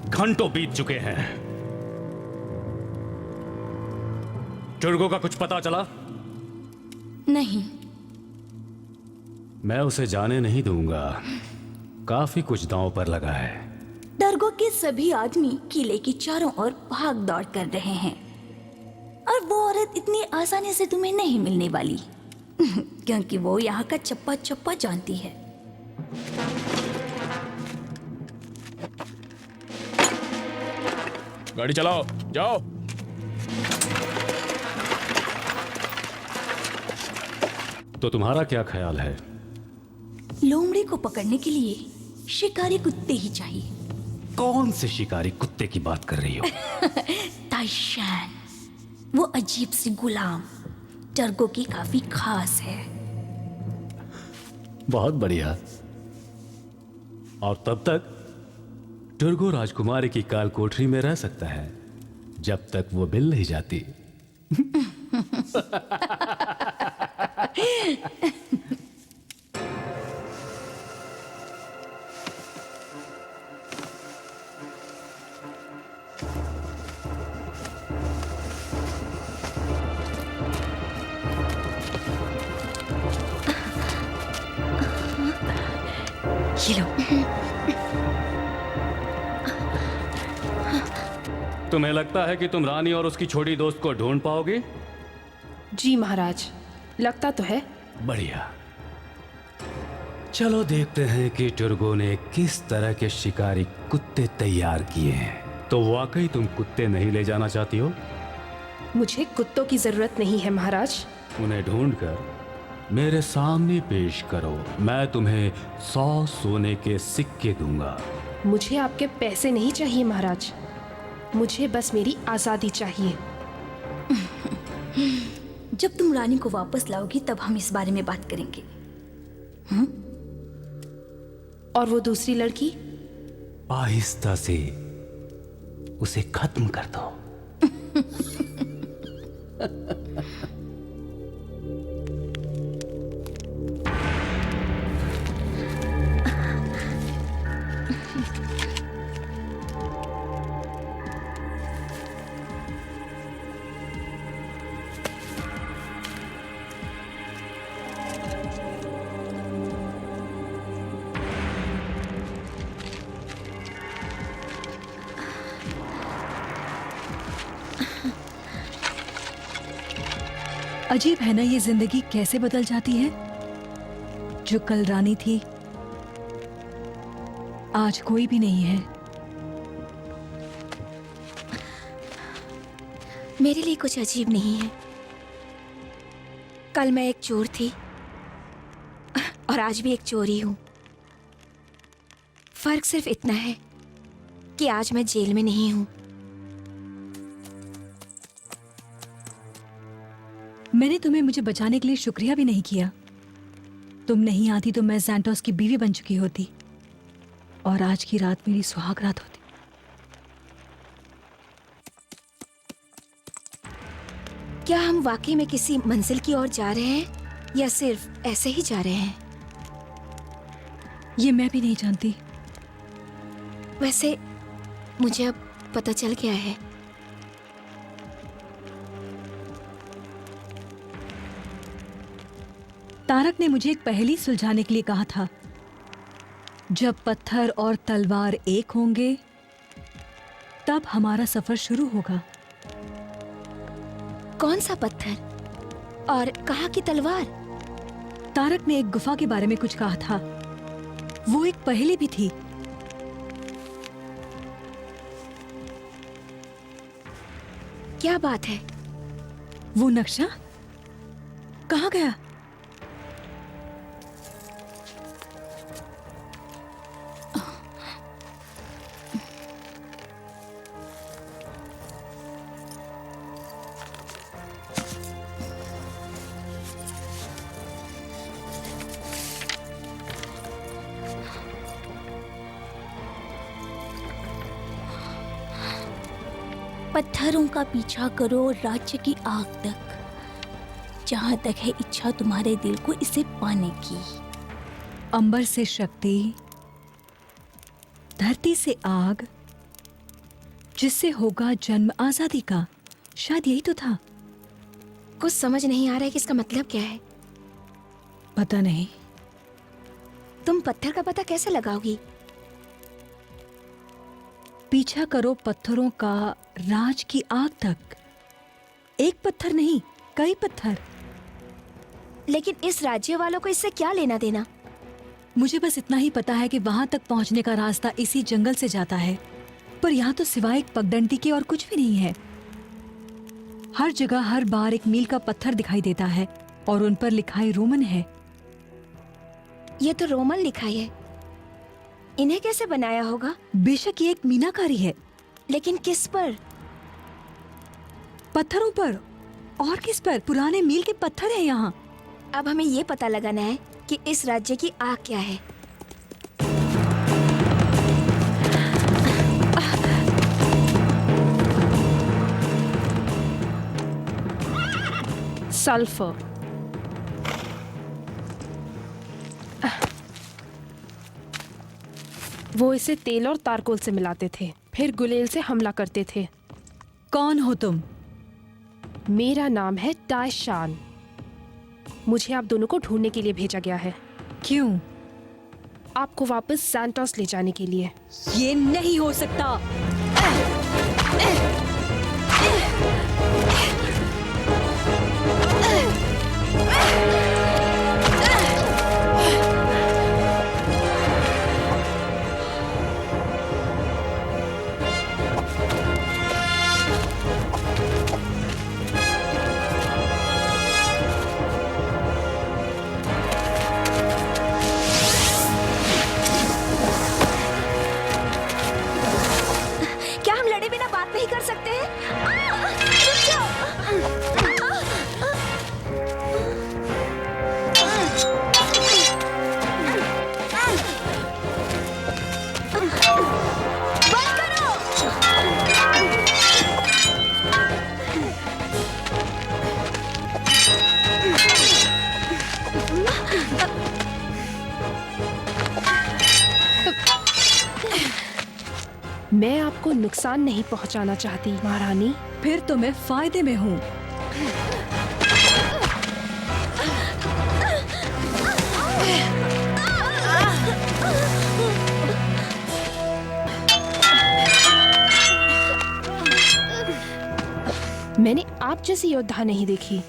घंटों बीत चुके हैं। टुर्गो का कुछ पता चला? नहीं। मैं उसे जाने नहीं दूंगा। काफी कुछ दांव पर लगा है। टर्गो के सभी आदमी किले की चारों ओर भाग दौड़ कर रहे हैं, और वो औरत इतनी आसानी से तुम्हें नहीं मिलने वाली क्योंकि वो यहाँ का चप्पा चप्पा जानती है। गाड़ी चलाओ, जाओ। तो तुम्हारा क्या ख्याल है? लोमड़ी को पकड़ने के लिए शिकारी कुत्ते ही चाहिए। कौन से शिकारी कुत्ते की बात कर रही हो? ताइशान, वो अजीब सी गुलाम टर्गो की काफी खास है। बहुत बढ़िया। और तब तक टुर्गो राजकुमारी की काल कोठरी में रह सकता है, जब तक वो मिल नहीं जाती। ये लो। तुम्हें लगता है कि तुम रानी और उसकी छोटी दोस्त को ढूंढ पाओगे? जी महाराज, लगता तो है। बढ़िया। चलो देखते हैं कि टुर्गो ने किस तरह के शिकारी कुत्ते तैयार किए हैं। तो वाकई तुम कुत्ते नहीं ले जाना चाहती हो? मुझे कुत्तों की जरूरत नहीं है महाराज। उन्हें ढूंढकर मेरे सामने पेश करो। मैं तुम्हें 100 सोने के सिक्के दूंगा। मुझे आपके पैसे नहीं चाहिए महाराज, मुझे बस मेरी आजादी चाहिए। जब तुम रानी को वापस लाओगी तब हम इस बारे में बात करेंगे। और वो दूसरी लड़की? आहिस्ता से उसे खत्म कर दो। अजीब है ना, ये जिंदगी कैसे बदल जाती है। जो कल रानी थी आज कोई भी नहीं है। मेरे लिए कुछ अजीब नहीं है। कल मैं एक चोर थी और आज भी एक चोर ही हूं। फर्क सिर्फ इतना है कि आज मैं जेल में नहीं हूं। मैंने तुम्हें मुझे बचाने के लिए शुक्रिया भी नहीं किया। तुम नहीं आती तो मैं सैंटोस की बीवी बन चुकी होती और आज की रात मेरी सुहाग रात होती। क्या हम वाकई में किसी मंजिल की ओर जा रहे हैं या सिर्फ ऐसे ही जा रहे हैं? ये मैं भी नहीं जानती। वैसे मुझे अब पता चल गया है। तारक ने मुझे एक पहेली सुलझाने के लिए कहा था। जब पत्थर और तलवार एक होंगे तब हमारा सफर शुरू होगा। कौन सा पत्थर और कहाँ की तलवार? तारक ने एक गुफा के बारे में कुछ कहा था। वो एक पहेली भी थी। क्या बात है? वो नक्शा कहाँ गया? पत्थरों का पीछा करो राज्य की आग तक, जहां तक है इच्छा तुम्हारे दिल को इसे पाने की। अंबर से शक्ति, धरती से आग, जिससे होगा जन्म आजादी का। शायद यही तो था। कुछ समझ नहीं आ रहा है कि इसका मतलब क्या है। पता नहीं। तुम पत्थर का पता कैसे लगाओगी? पीछा करो पत्थरों का राज की आग तक। एक पत्थर नहीं, कई पत्थर। लेकिन इस राज्य वालों को इससे क्या लेना देना? मुझे बस इतना ही पता है कि वहां तक पहुंचने का रास्ता इसी जंगल से जाता है, पर यहाँ तो सिवाय एक पगडंडी के और कुछ भी नहीं है। हर जगह हर बार एक मील का पत्थर दिखाई देता है और उन पर लिखाई रोमन है। ये तो रोमन लिखाई है। इन्हें कैसे बनाया होगा? बेशक ये एक मीनाकारी है, लेकिन किस पर? पत्थरों पर। और किस पर? पुराने मील के पत्थर है यहाँ। अब हमें ये पता लगाना है कि इस राज्य की आग क्या है। सल्फर। वो इसे तेल और तारकोल से मिलाते थे, फिर गुलेल से हमला करते थे। कौन हो तुम? मेरा नाम है टाइशान। मुझे आप दोनों को ढूंढने के लिए भेजा गया है। क्यों? आपको वापस सैंटोस ले जाने के लिए। ये नहीं हो सकता। क्या हम लड़े बिना बात नहीं कर सकते हैं? रुक जाओ। बंद करो। मैं आपको नुकसान नहीं पहुंचाना चाहती महारानी। फिर तो मैं फायदे में हूँ। मैंने आप जैसी योद्धा नहीं देखी।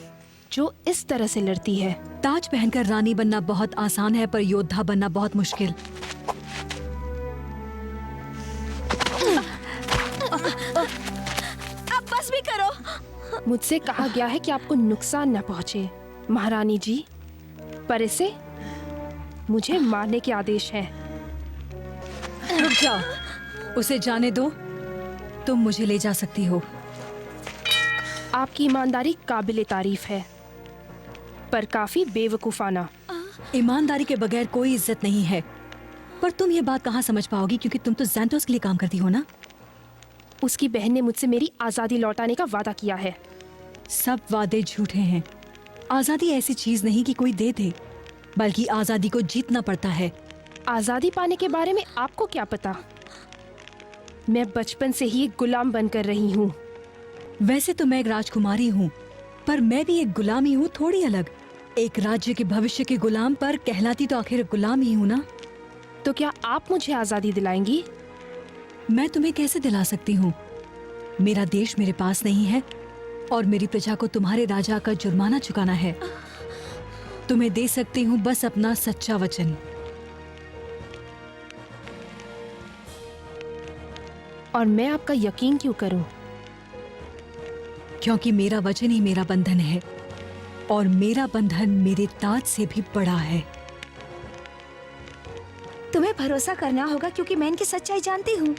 जो इस तरह से लड़ती है। ताज पहनकर रानी बनना बहुत आसान है, पर योद्धा बनना बहुत मुश्किल। अब बस भी करो। मुझसे कहा गया है कि आपको नुकसान न पहुंचे महारानी जी, पर इसे मुझे मारने के आदेश है। रुक जाओ, उसे जाने दो। तुम मुझे ले जा सकती हो। आपकी ईमानदारी काबिले तारीफ है, पर काफी बेवकूफाना। ईमानदारी के बगैर कोई इज्जत नहीं है। पर तुम ये बात कहाँ समझ पाओगी, क्योंकि तुम तो ज़ैंथोस के लिए काम करती हो ना। उसकी बहन ने मुझसे मेरी आजादी लौटाने का वादा किया है। सब वादे झूठे हैं। आजादी ऐसी चीज नहीं कि कोई दे दे, बल्कि आजादी को जीतना पड़ता है। आजादी पाने के बारे में आपको क्या पता? मैं बचपन से ही एक गुलाम बनकर रही हूँ। वैसे तो मैं एक राजकुमारी हूँ, पर मैं भी एक गुलाम ही हूँ, थोड़ी अलग। एक राज्य के भविष्य के गुलाम, पर कहलाती तो आखिर गुलाम ही हूँ ना। तो क्या आप मुझे आजादी दिलाएंगी? मैं तुम्हें कैसे दिला सकती हूँ? मेरा देश मेरे पास नहीं है, और मेरी प्रजा को तुम्हारे राजा का जुर्माना चुकाना है। तुम्हें दे सकती हूँ बस अपना सच्चा वचन। और मैं आपका यकीन क्यों करूं? क्योंकि मेरा वचन ही मेरा बंधन है, और मेरा बंधन मेरे ताज से भी बड़ा है। तुम्हें भरोसा करना होगा, क्योंकि मैं इनकी सच्चाई जानती हूँ।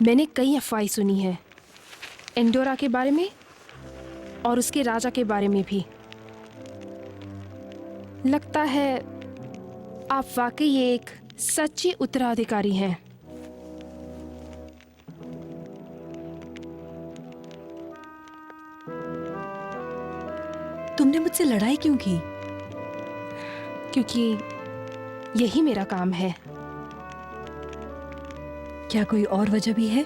मैंने कई अफवाहें सुनी हैं एंडोरा के बारे में और उसके राजा के बारे में भी। लगता है आप वाकई एक सच्ची उत्तराधिकारी हैं। तुमने मुझसे लड़ाई क्यों की? क्योंकि यही मेरा काम है। क्या कोई और वजह भी है?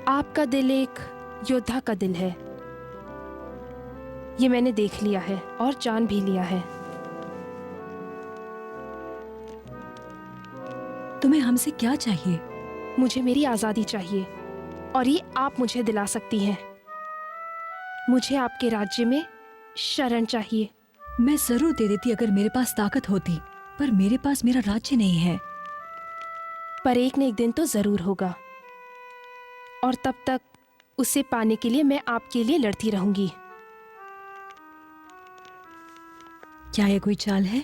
आपका दिल एक योद्धा का दिल है, ये मैंने देख लिया है और जान भी लिया है। तुम्हें हमसे क्या चाहिए? मुझे मेरी आजादी चाहिए, और ये आप मुझे दिला सकती हैं। मुझे आपके राज्य में शरण चाहिए। मैं जरूर दे देती अगर मेरे पास ताकत होती, पर मेरे पास मेरा राज्य नहीं है। पर एक न एक दिन तो जरूर होगा, और तब तक उसे पाने के लिए मैं आपके लिए लड़ती रहूंगी। क्या ये कोई चाल है?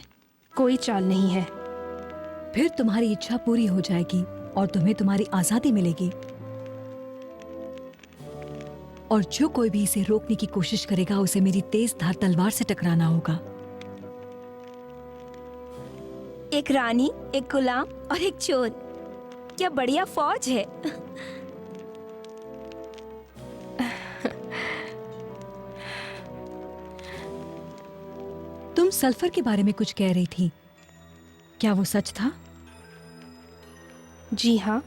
कोई चाल नहीं है। फिर तुम्हारी इच्छा पूरी हो जाएगी और तुम्हें तुम्हारी आजादी मिलेगी। और जो कोई भी इसे रोकने की कोशिश करेगा, उसे मेरी तेज धार तलवार से टकराना होगा। एक रानी, एक गुलाम और एक चोर, क्या बढ़िया फौज है। तुम सल्फर के बारे में कुछ कह रही थी, क्या वो सच था? जी हाँ,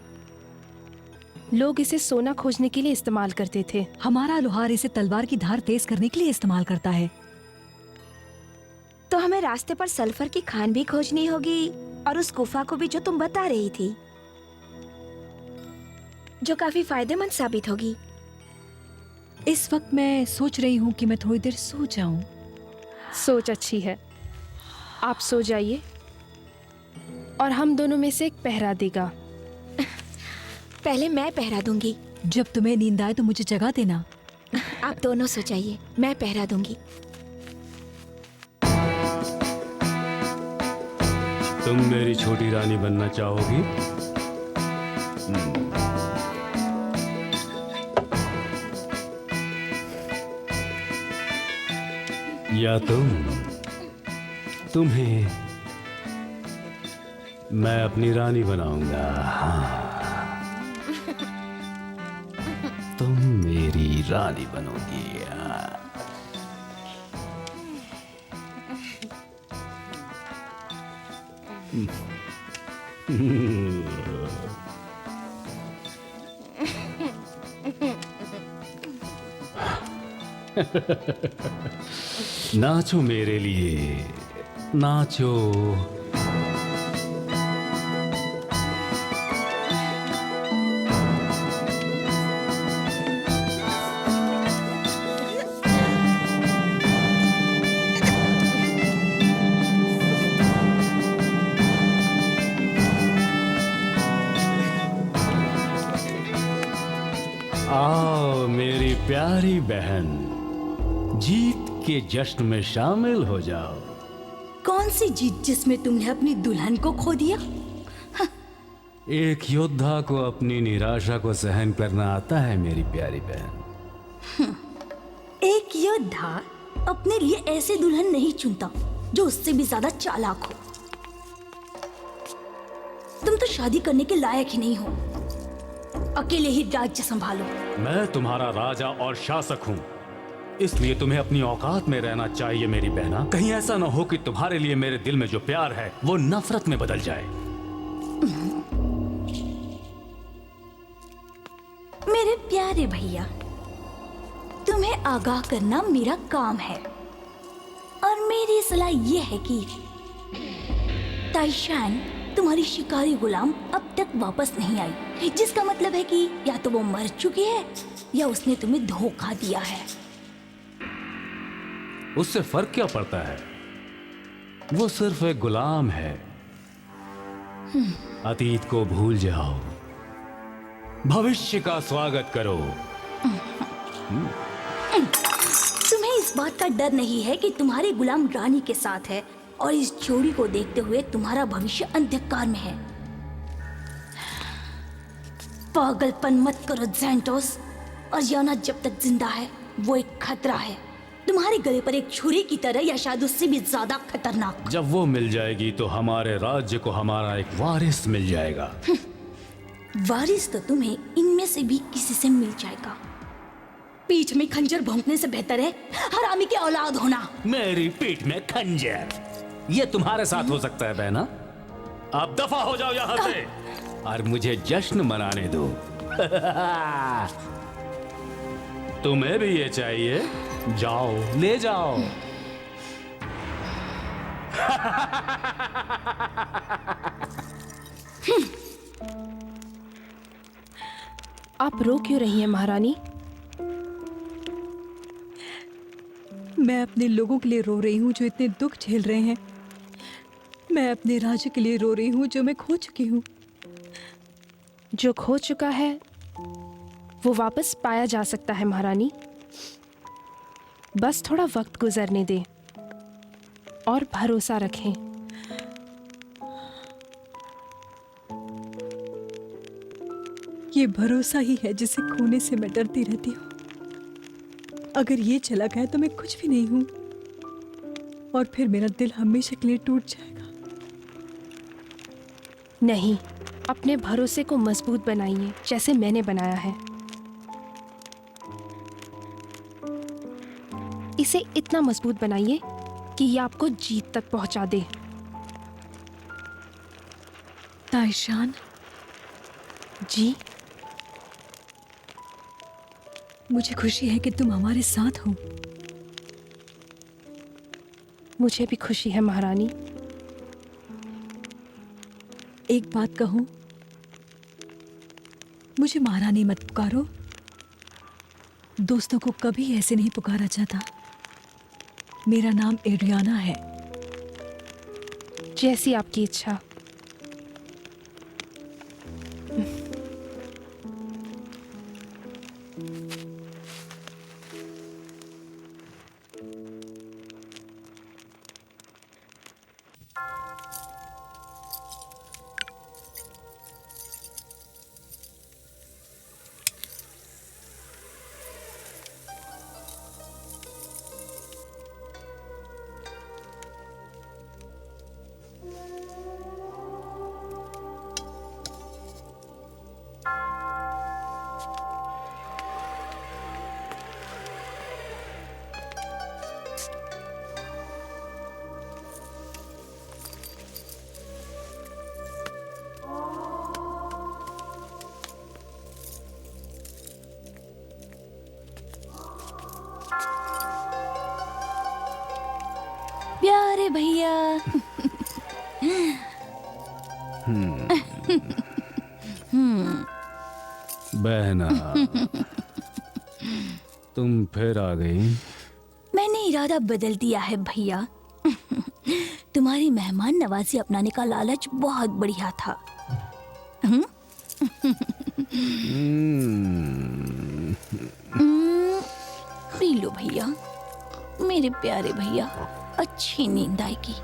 लोग इसे सोना खोजने के लिए इस्तेमाल करते थे। हमारा लोहार इसे तलवार की धार तेज करने के लिए इस्तेमाल करता है। तो हमें रास्ते पर सल्फर की खान भी खोजनी होगी, और उस गुफा को भी जो तुम बता रही थी, जो काफी फायदेमंद साबित होगी। इस वक्त मैं सोच रही हूँ कि मैं थोड़ी देर सो जाऊं। सोच अच्छी है, आप सो जाइए और हम दोनों में से एक पहरा देगा। पहले मैं पहरा दूंगी। जब तुम्हें नींद आए तो मुझे जगा देना। आप दोनों सो जाइए, मैं पहरा दूंगी। तुम मेरी छोटी रानी बनना चाहोगी? या तुम्हें मैं अपनी रानी बनाऊंगा। तुम मेरी रानी बनोगी। नाचो मेरे लिए, नाचो। आओ मेरी प्यारी बहन, जीत के जश्न में शामिल हो जाओ। कौन सी जीत जिसमें तुमने अपनी दुल्हन को खो दिया? एक योद्धा को अपनी निराशा को सहन करना आता है मेरी प्यारी बहन। एक योद्धा अपने लिए ऐसे दुल्हन नहीं चुनता जो उससे भी ज्यादा चालाक हो। तुम तो शादी करने के लायक ही नहीं हो। अकेले ही राज्य संभालो। मैं तुम्हारा राजा और शासक हूँ, इसलिए तुम्हें अपनी औकात में रहना चाहिए मेरी बहना। कहीं ऐसा ना हो कि तुम्हारे लिए मेरे दिल में जो प्यार है वो नफरत में बदल जाए। मेरे प्यारे भैया, तुम्हें आगाह करना मेरा काम है और मेरी सलाह यह है कि ताइशान तुम्हारी शिकारी गुलाम अब तक वापस नहीं आई, जिसका मतलब है कि या तो वो मर चुकी है या उसने तुम्हें धोखा दिया है। उससे फर्क क्या पड़ता है? वो सिर्फ एक गुलाम है। अतीत को भूल जाओ, भविष्य का स्वागत करो। तुम्हें इस बात का डर नहीं है कि तुम्हारी गुलाम रानी के साथ है और इस जोड़ी को देखते हुए तुम्हारा भविष्य अंधकार में है। पागलपन मत करो ज़ैंटोस, और याना जब तक जिंदा है वो एक खतरा है, तुम्हारे गले पर एक छुरी की तरह या शायद उससे भी ज्यादा खतरनाक। जब वो मिल जाएगी तो हमारे राज्य को हमारा एक वारिस मिल जाएगा। वारिस तो तुम्हें इनमें से भी किसी से मिल जाएगा। पीठ में खंजर भोंकने से बेहतर है हरामी की औलाद होना। मेरी पीठ में खंजर, ये तुम्हारे साथ हो सकता है बहना। आप दफा हो जाओ यहाँ से और मुझे जश्न मनाने दो। तुम्हें भी ये चाहिए? जाओ ले जाओ। आप रो क्यों रही हैं महारानी? मैं अपने लोगों के लिए रो रही हूँ जो इतने दुख झेल रहे हैं। मैं अपने राज्य के लिए रो रही हूँ जो मैं खो चुकी हूँ। जो खो चुका है वो वापस पाया जा सकता है महारानी। बस थोड़ा वक्त गुजरने दें और भरोसा रखें। ये भरोसा ही है जिसे खोने से मैं डरती रहती हूँ। अगर ये चला गया तो मैं कुछ भी नहीं हूँ और फिर मेरा दिल हमेशा के लिए टूट जाएगा। नहीं, अपने भरोसे को मजबूत बनाइए जैसे मैंने बनाया है। इसे इतना मजबूत बनाइए कि ये आपको जीत तक पहुंचा दे। ताइशान जी, मुझे खुशी है कि तुम हमारे साथ हो। मुझे भी खुशी है महारानी। एक बात कहूं, मुझे महारानी मत पुकारो। दोस्तों को कभी ऐसे नहीं पुकारा जाता। मेरा नाम एड्रियाना है। जैसी आपकी इच्छा। भैया। बहना, तुम फिर आ गई। मैंने इरादा बदल दिया है भैया। तुम्हारी मेहमान नवाजी अपनाने का लालच बहुत बढ़िया था। पी लो भैया, मेरे प्यारे भैया, अच्छी नींद आएगी।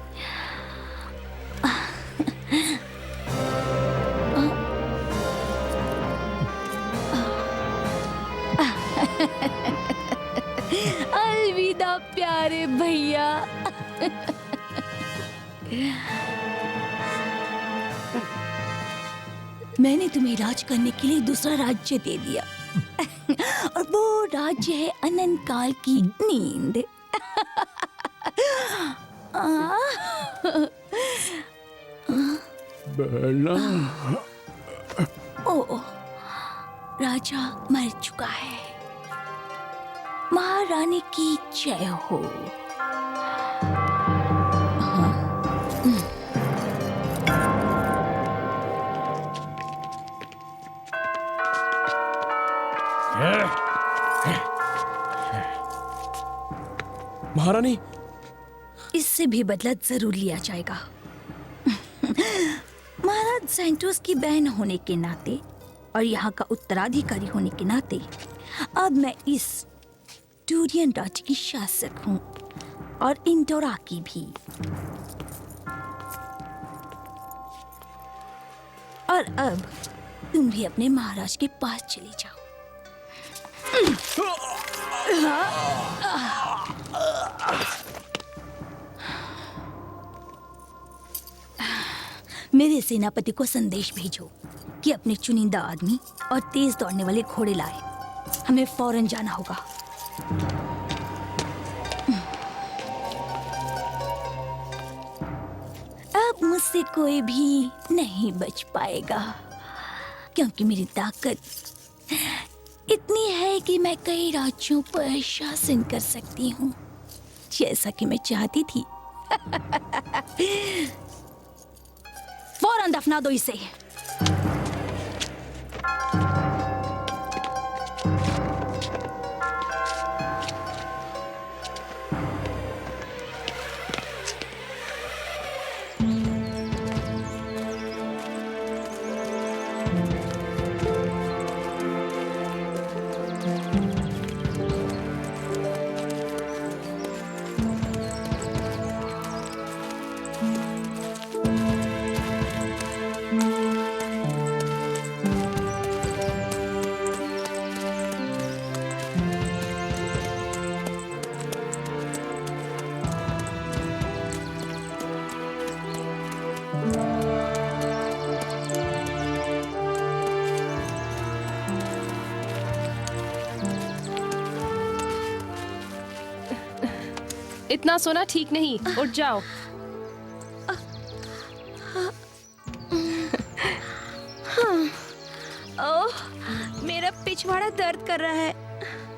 अलविदा प्यारे भैया। मैंने तुम्हें राज करने के लिए दूसरा राज्य दे दिया और वो राज्य है अनंत काल की नींद। बहना, ओ, राजा मर चुका है। महारानी की जय हो। महारानी, इससे भी बदला जरूर लिया जाएगा। महाराज सेंटोस की बहन होने के नाते और यहाँ का उत्तराधिकारी होने के नाते अब मैं इस टूरियन राज्य की शासक हूँ और इंडोरा की भी। और अब तुम भी अपने महाराज के पास चली जाओ। मेरे सेनापति को संदेश भेजो कि अपने चुनिंदा आदमी और तेज दौड़ने वाले घोड़े लाए। हमें फौरन जाना होगा। अब मुझसे कोई भी नहीं बच पाएगा, क्योंकि मेरी ताकत इतनी है कि मैं कई राज्यों पर शासन कर सकती हूँ, जैसा कि मैं चाहती थी। फौरन दफना दो इसे। इतना सोना ठीक नहीं, उठ जाओ। ओह, मेरा पिछवाड़ा दर्द कर रहा है।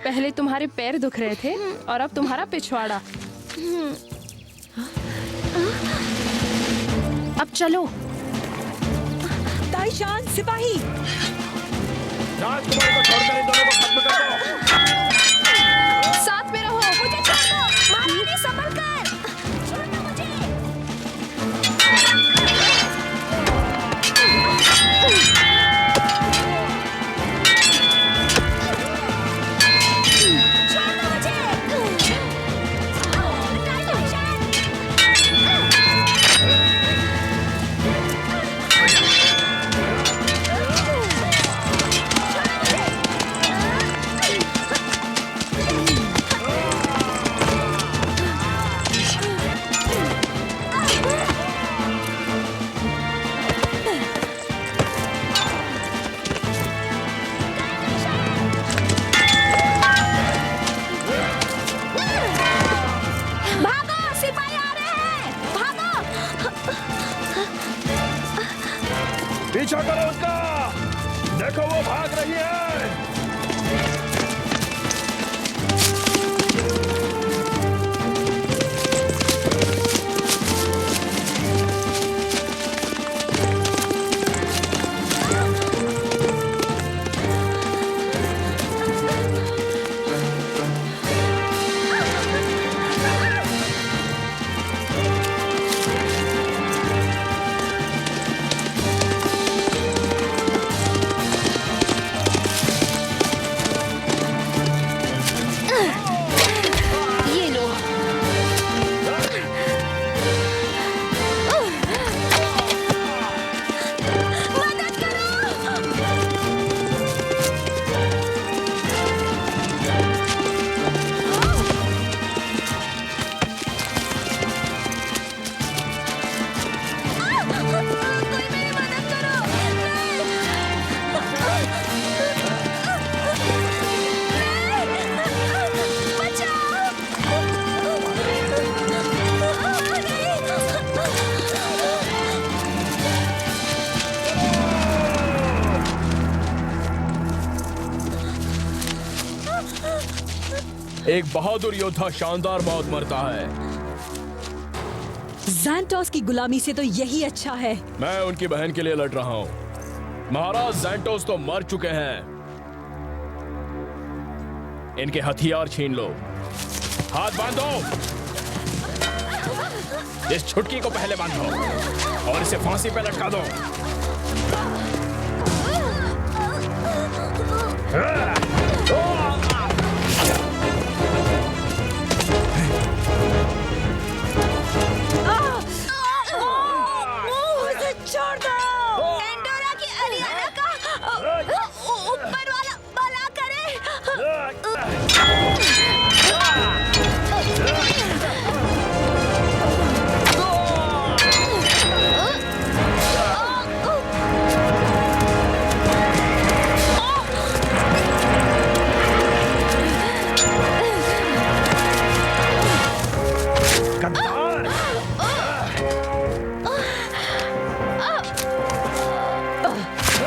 पहले तुम्हारे पैर दुख रहे थे और अब तुम्हारा पिछवाड़ा। अब चलो। ताईशान, सिपाही, राजकुमारी को छोड़कर इन दोनों को खत्म कर दो। साथ में रहो। मुझे छोड़ दो, महारानी संभल कर। छोड़ दो मुझे। छोड़ दो मुझे। ताईशान। छोड़ मुझे। एक बहादुर योद्धा शानदार मौत मरता है। ज़ैंटोस की गुलामी से तो यही अच्छा है। मैं उनकी बहन के लिए लड़ रहा हूँ। महाराज ज़ैंटोस तो मर चुके हैं। इनके हथियार छीन लो। हाथ बांधो। इस छुटकी को पहले बांधो और इसे फांसी पे लटका दो। छोड़ दो। एंडोरा की अरियाना का ऊपर वाला भला करे।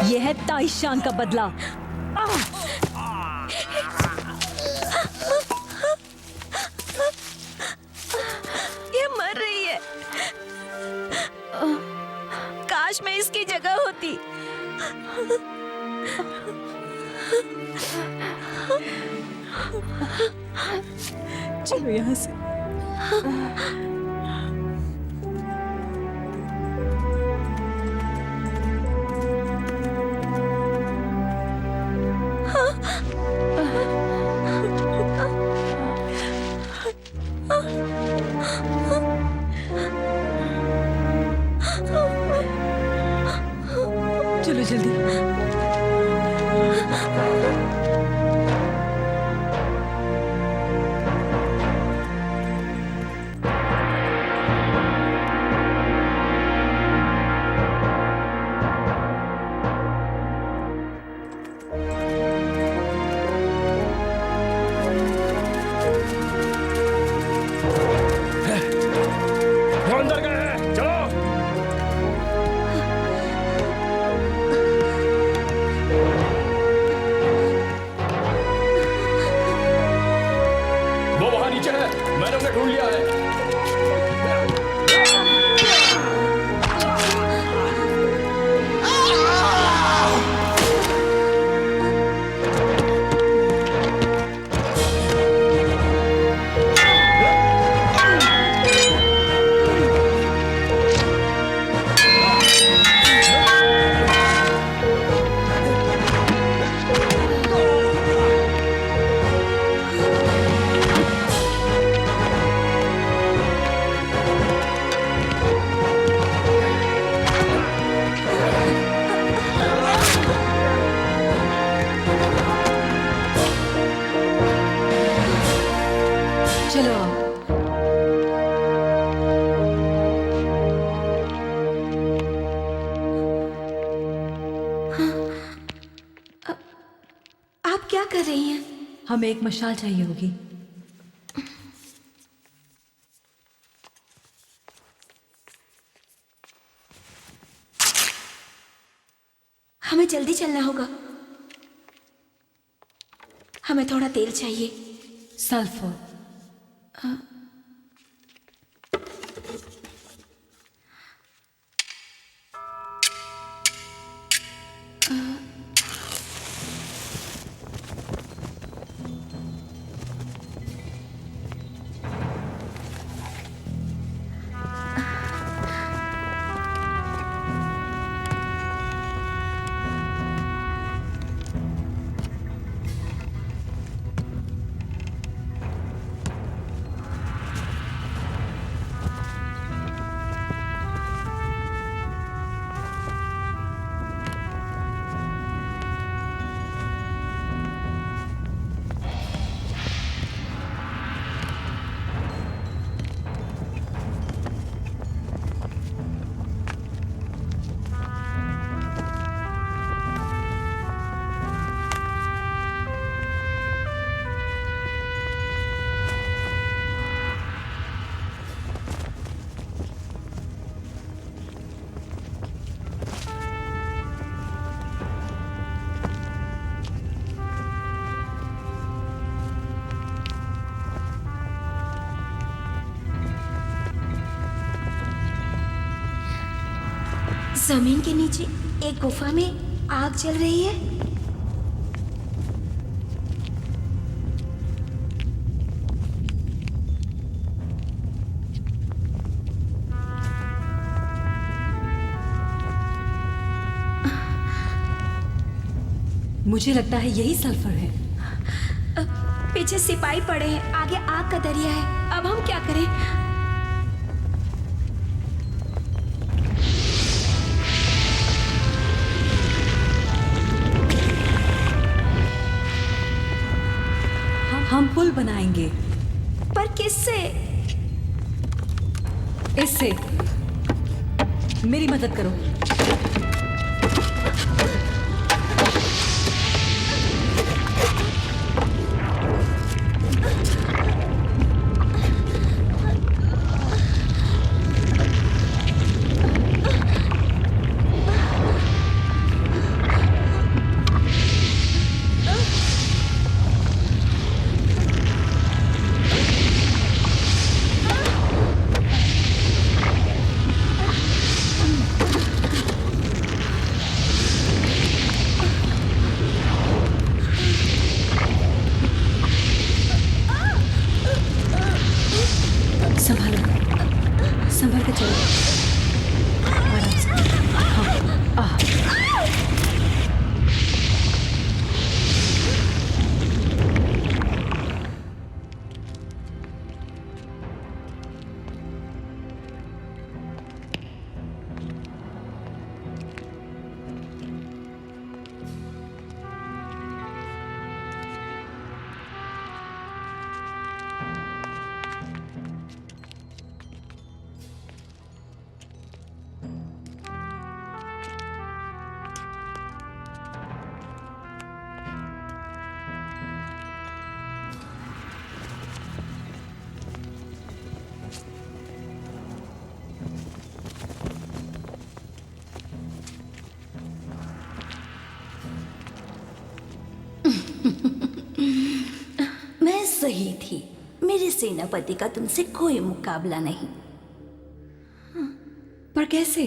यह है ताइशान का बदला। ये मर रही है। काश मैं इसकी जगह होती। चलो यहाँ से। चलो जल्दी। वो अंदर गए हैं। चलो। वो वहां नीचे है। मैंने उन्हें ढूंढ लिया है। चलो आओ। आप क्या कर रही हैं? हमें एक मशाल चाहिए होगी। हमें जल्दी चलना होगा। हमें थोड़ा तेल चाहिए। सल्फर। जमीन के नीचे एक गुफा में आग जल रही है। मुझे लगता है यही सल्फर है। पीछे सिपाही पड़े हैं, आगे आग का दरिया है। अब हम क्या करें? हम पुल बनाएंगे। पर किससे? इससे। मेरी मदद करो। संभल के चलो। आराम से। हाँ। मैं सही थी। मेरे सेनापति का तुमसे कोई मुकाबला नहीं। पर कैसे?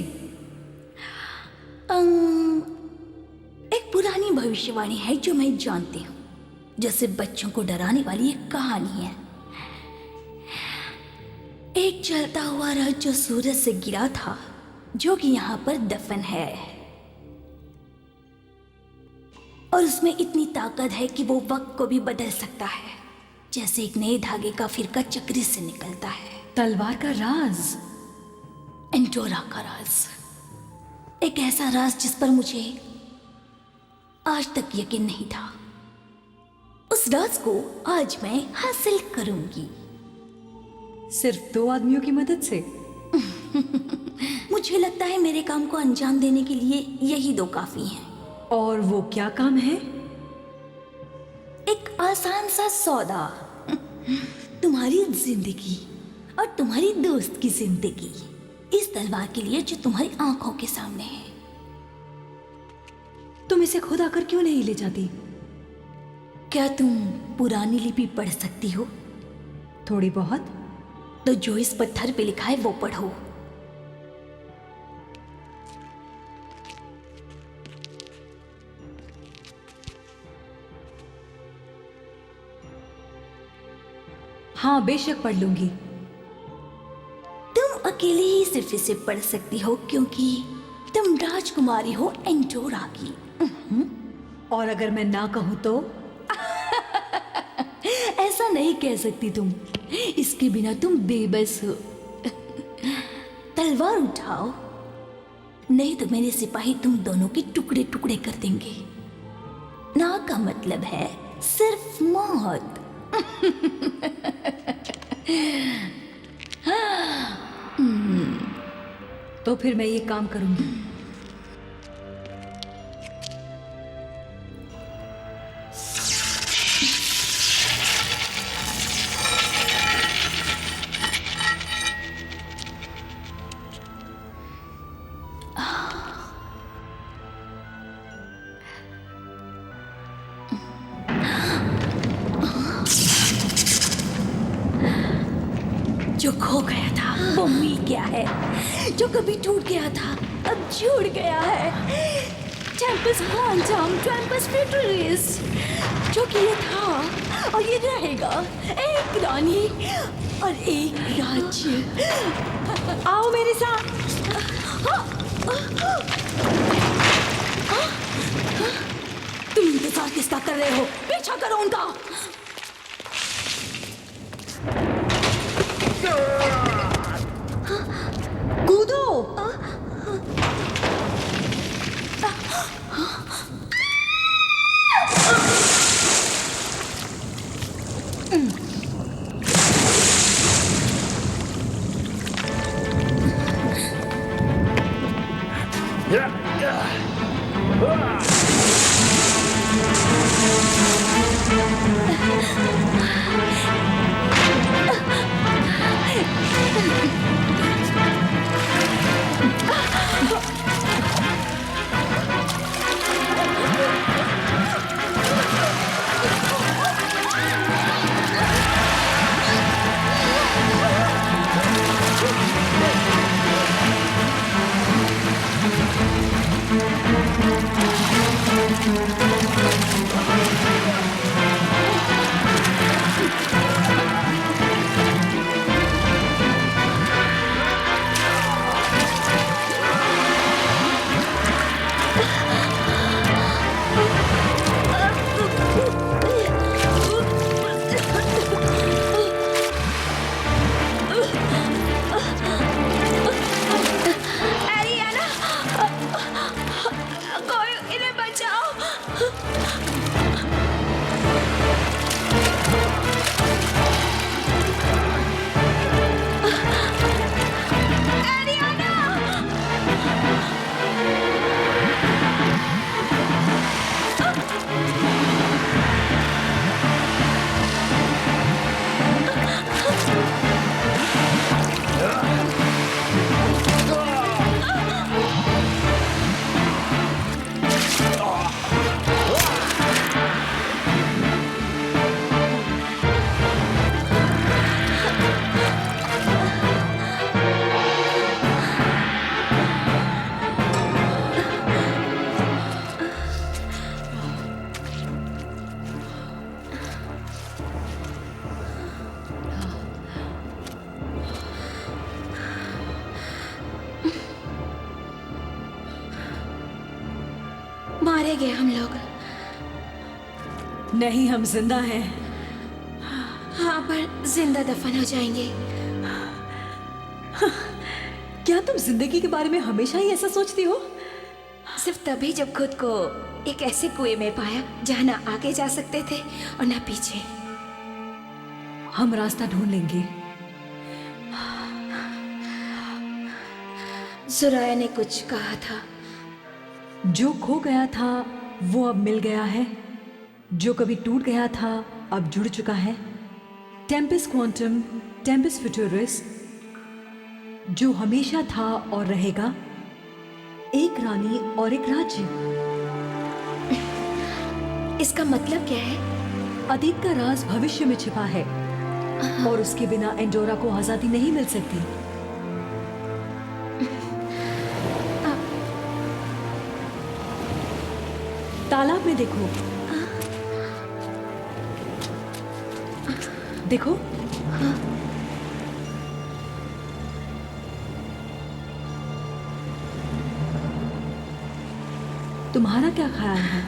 एक पुरानी भविष्यवाणी है जो मैं जानती हूँ, जो सिर्फ बच्चों को डराने वाली एक कहानी है। एक जलता हुआ रथ जो सूरज से गिरा था, जो कि यहाँ पर दफन है, और उसमें इतनी ताकत है कि वो वक्त को भी बदल सकता है, जैसे एक नए धागे का फिरका चक्री से निकलता है। तलवार का राज। एंडोरा का राज। एक ऐसा राज जिस पर मुझे आज तक यकीन नहीं था। उस राज को आज मैं हासिल करूंगी। सिर्फ 2 आदमियों की मदद से? मुझे लगता है मेरे काम को अंजाम देने के लिए यही 2 काफी हैं। और वो क्या काम है? एक आसान सा सौदा। तुम्हारी जिंदगी और तुम्हारी दोस्त की जिंदगी इस तलवार के लिए जो तुम्हारी आंखों के सामने है। तुम इसे खुद आकर क्यों नहीं ले जाती? क्या तुम पुरानी लिपि पढ़ सकती हो? थोड़ी बहुत। तो जो इस पत्थर पे लिखा है वो पढ़ो। हाँ, बेशक पढ़ लूंगी। तुम अकेले ही सिर्फ इसे पढ़ सकती हो क्योंकि तुम राजकुमारी हो एंडोरा की। और अगर मैं ना कहूं तो? ऐसा नहीं कह सकती तुम। इसके बिना तुम बेबस हो। तलवार उठाओ, नहीं तो मेरे सिपाही तुम दोनों के टुकड़े टुकड़े कर देंगे। ना का मतलब है सिर्फ मौत। तो फिर मैं ये काम करूंगी। जो खो गया था वो मिल गया है, जो कभी टूट गया था अब जुड़ गया है। टेम्पस क्वांटम, टेम्पस फ्यूटरिस, जो कि ये था और ये रहेगा, एक रानी और एक राज्य। आओ मेरे साथ। तुम इंतजार किसका कर रहे हो? पीछा करो उनका। कूदो। एरियाना, कोई इन्हें बचाओ। मारे गए हम लोग। नहीं, हम जिंदा हैं। हाँ, पर जिंदा दफन हो जाएंगे। क्या तुम जिंदगी के बारे में हमेशा ही ऐसा सोचती हो? सिर्फ तभी जब खुद को एक ऐसे कुएं में पाया जहाँ ना आगे जा सकते थे और ना पीछे। हम रास्ता ढूंढ लेंगे। जुराया ने कुछ कहा था। जो खो गया था वो अब मिल गया है, जो कभी टूट गया था अब जुड़ चुका है। टेम्पस क्वांटम, टेम्पस फ्यूटरिस, जो हमेशा था और रहेगा, एक रानी और एक राज्य। इसका मतलब क्या है? अतीत का राज भविष्य में छिपा है और उसके बिना एंडोरा को आजादी नहीं मिल सकती। तालाब में देखो। देखो। तुम्हारा क्या ख्याल है?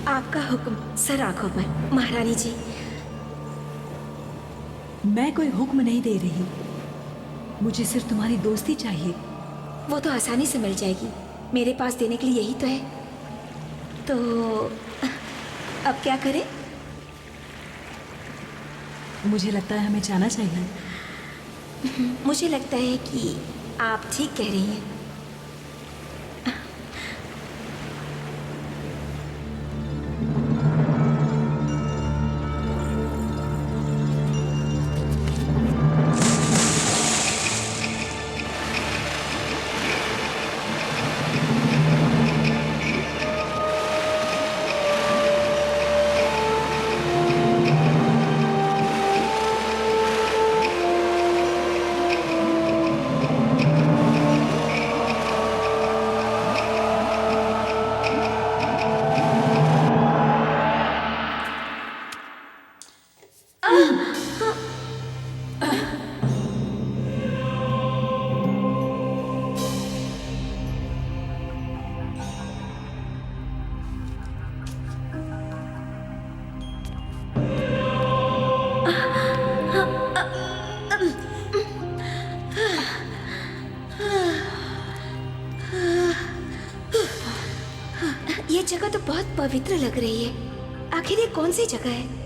आपका हुक्म सर आंखों पर, महारानी जी। मैं कोई हुक्म नहीं दे रही, मुझे सिर्फ तुम्हारी दोस्ती चाहिए। वो तो आसानी से मिल जाएगी, मेरे पास देने के लिए यही तो है। तो अब क्या करें? मुझे लगता है हमें जाना चाहिए। मुझे लगता है कि आप ठीक कह रही हैं। ये जगह तो बहुत पवित्र लग रही है। आखिर ये कौन सी जगह है?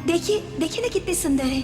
देखिए देखिए ना कितनी सुंदर है।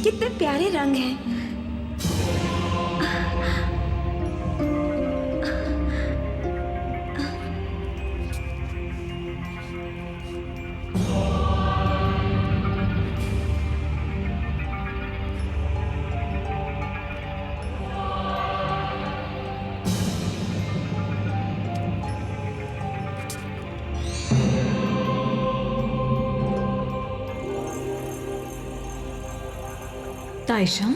कितने प्यारे रंग हैं। तायशा,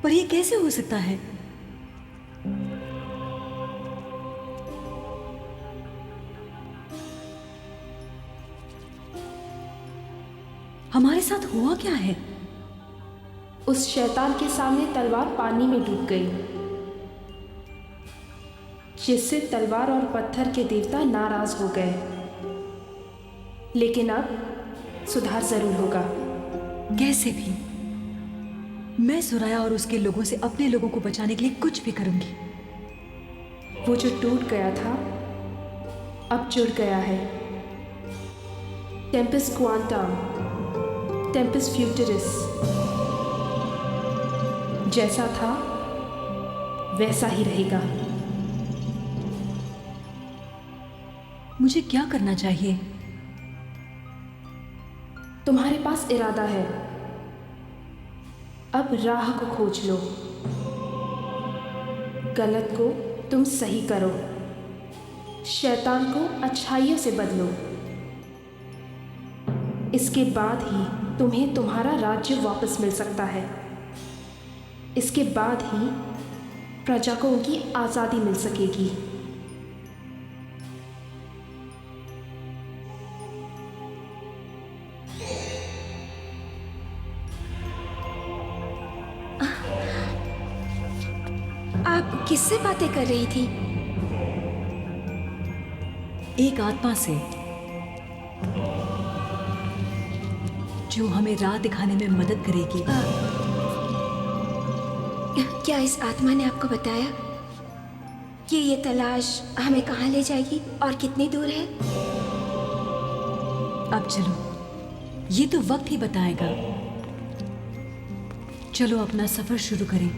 पर ये कैसे हो सकता है? हमारे साथ हुआ क्या है? उस शैतान के सामने तलवार पानी में डूब गई, जिससे तलवार और पत्थर के देवता नाराज हो गए। लेकिन अब सुधार जरूर होगा। कैसे भी मैं सुराया और उसके लोगों से अपने लोगों को बचाने के लिए कुछ भी करूंगी। वो जो टूट गया था अब जुड़ गया है। टेम्पस क्वांटम, टेम्पस फ्यूटरिस, जैसा था वैसा ही रहेगा। मुझे क्या करना चाहिए? तुम्हारे पास इरादा है, अब राह को खोज लो। गलत को तुम सही करो, शैतान को अच्छाइयों से बदलो। इसके बाद ही तुम्हें तुम्हारा राज्य वापस मिल सकता है। इसके बाद ही प्रजा को उनकी आज़ादी मिल सकेगी। आप किससे बातें कर रही थी? एक आत्मा से जो हमें राह दिखाने में मदद करेगी। क्या इस आत्मा ने आपको बताया कि ये तलाश हमें कहाँ ले जाएगी और कितनी दूर है? अब चलो, ये तो वक्त ही बताएगा। चलो अपना सफर शुरू करें।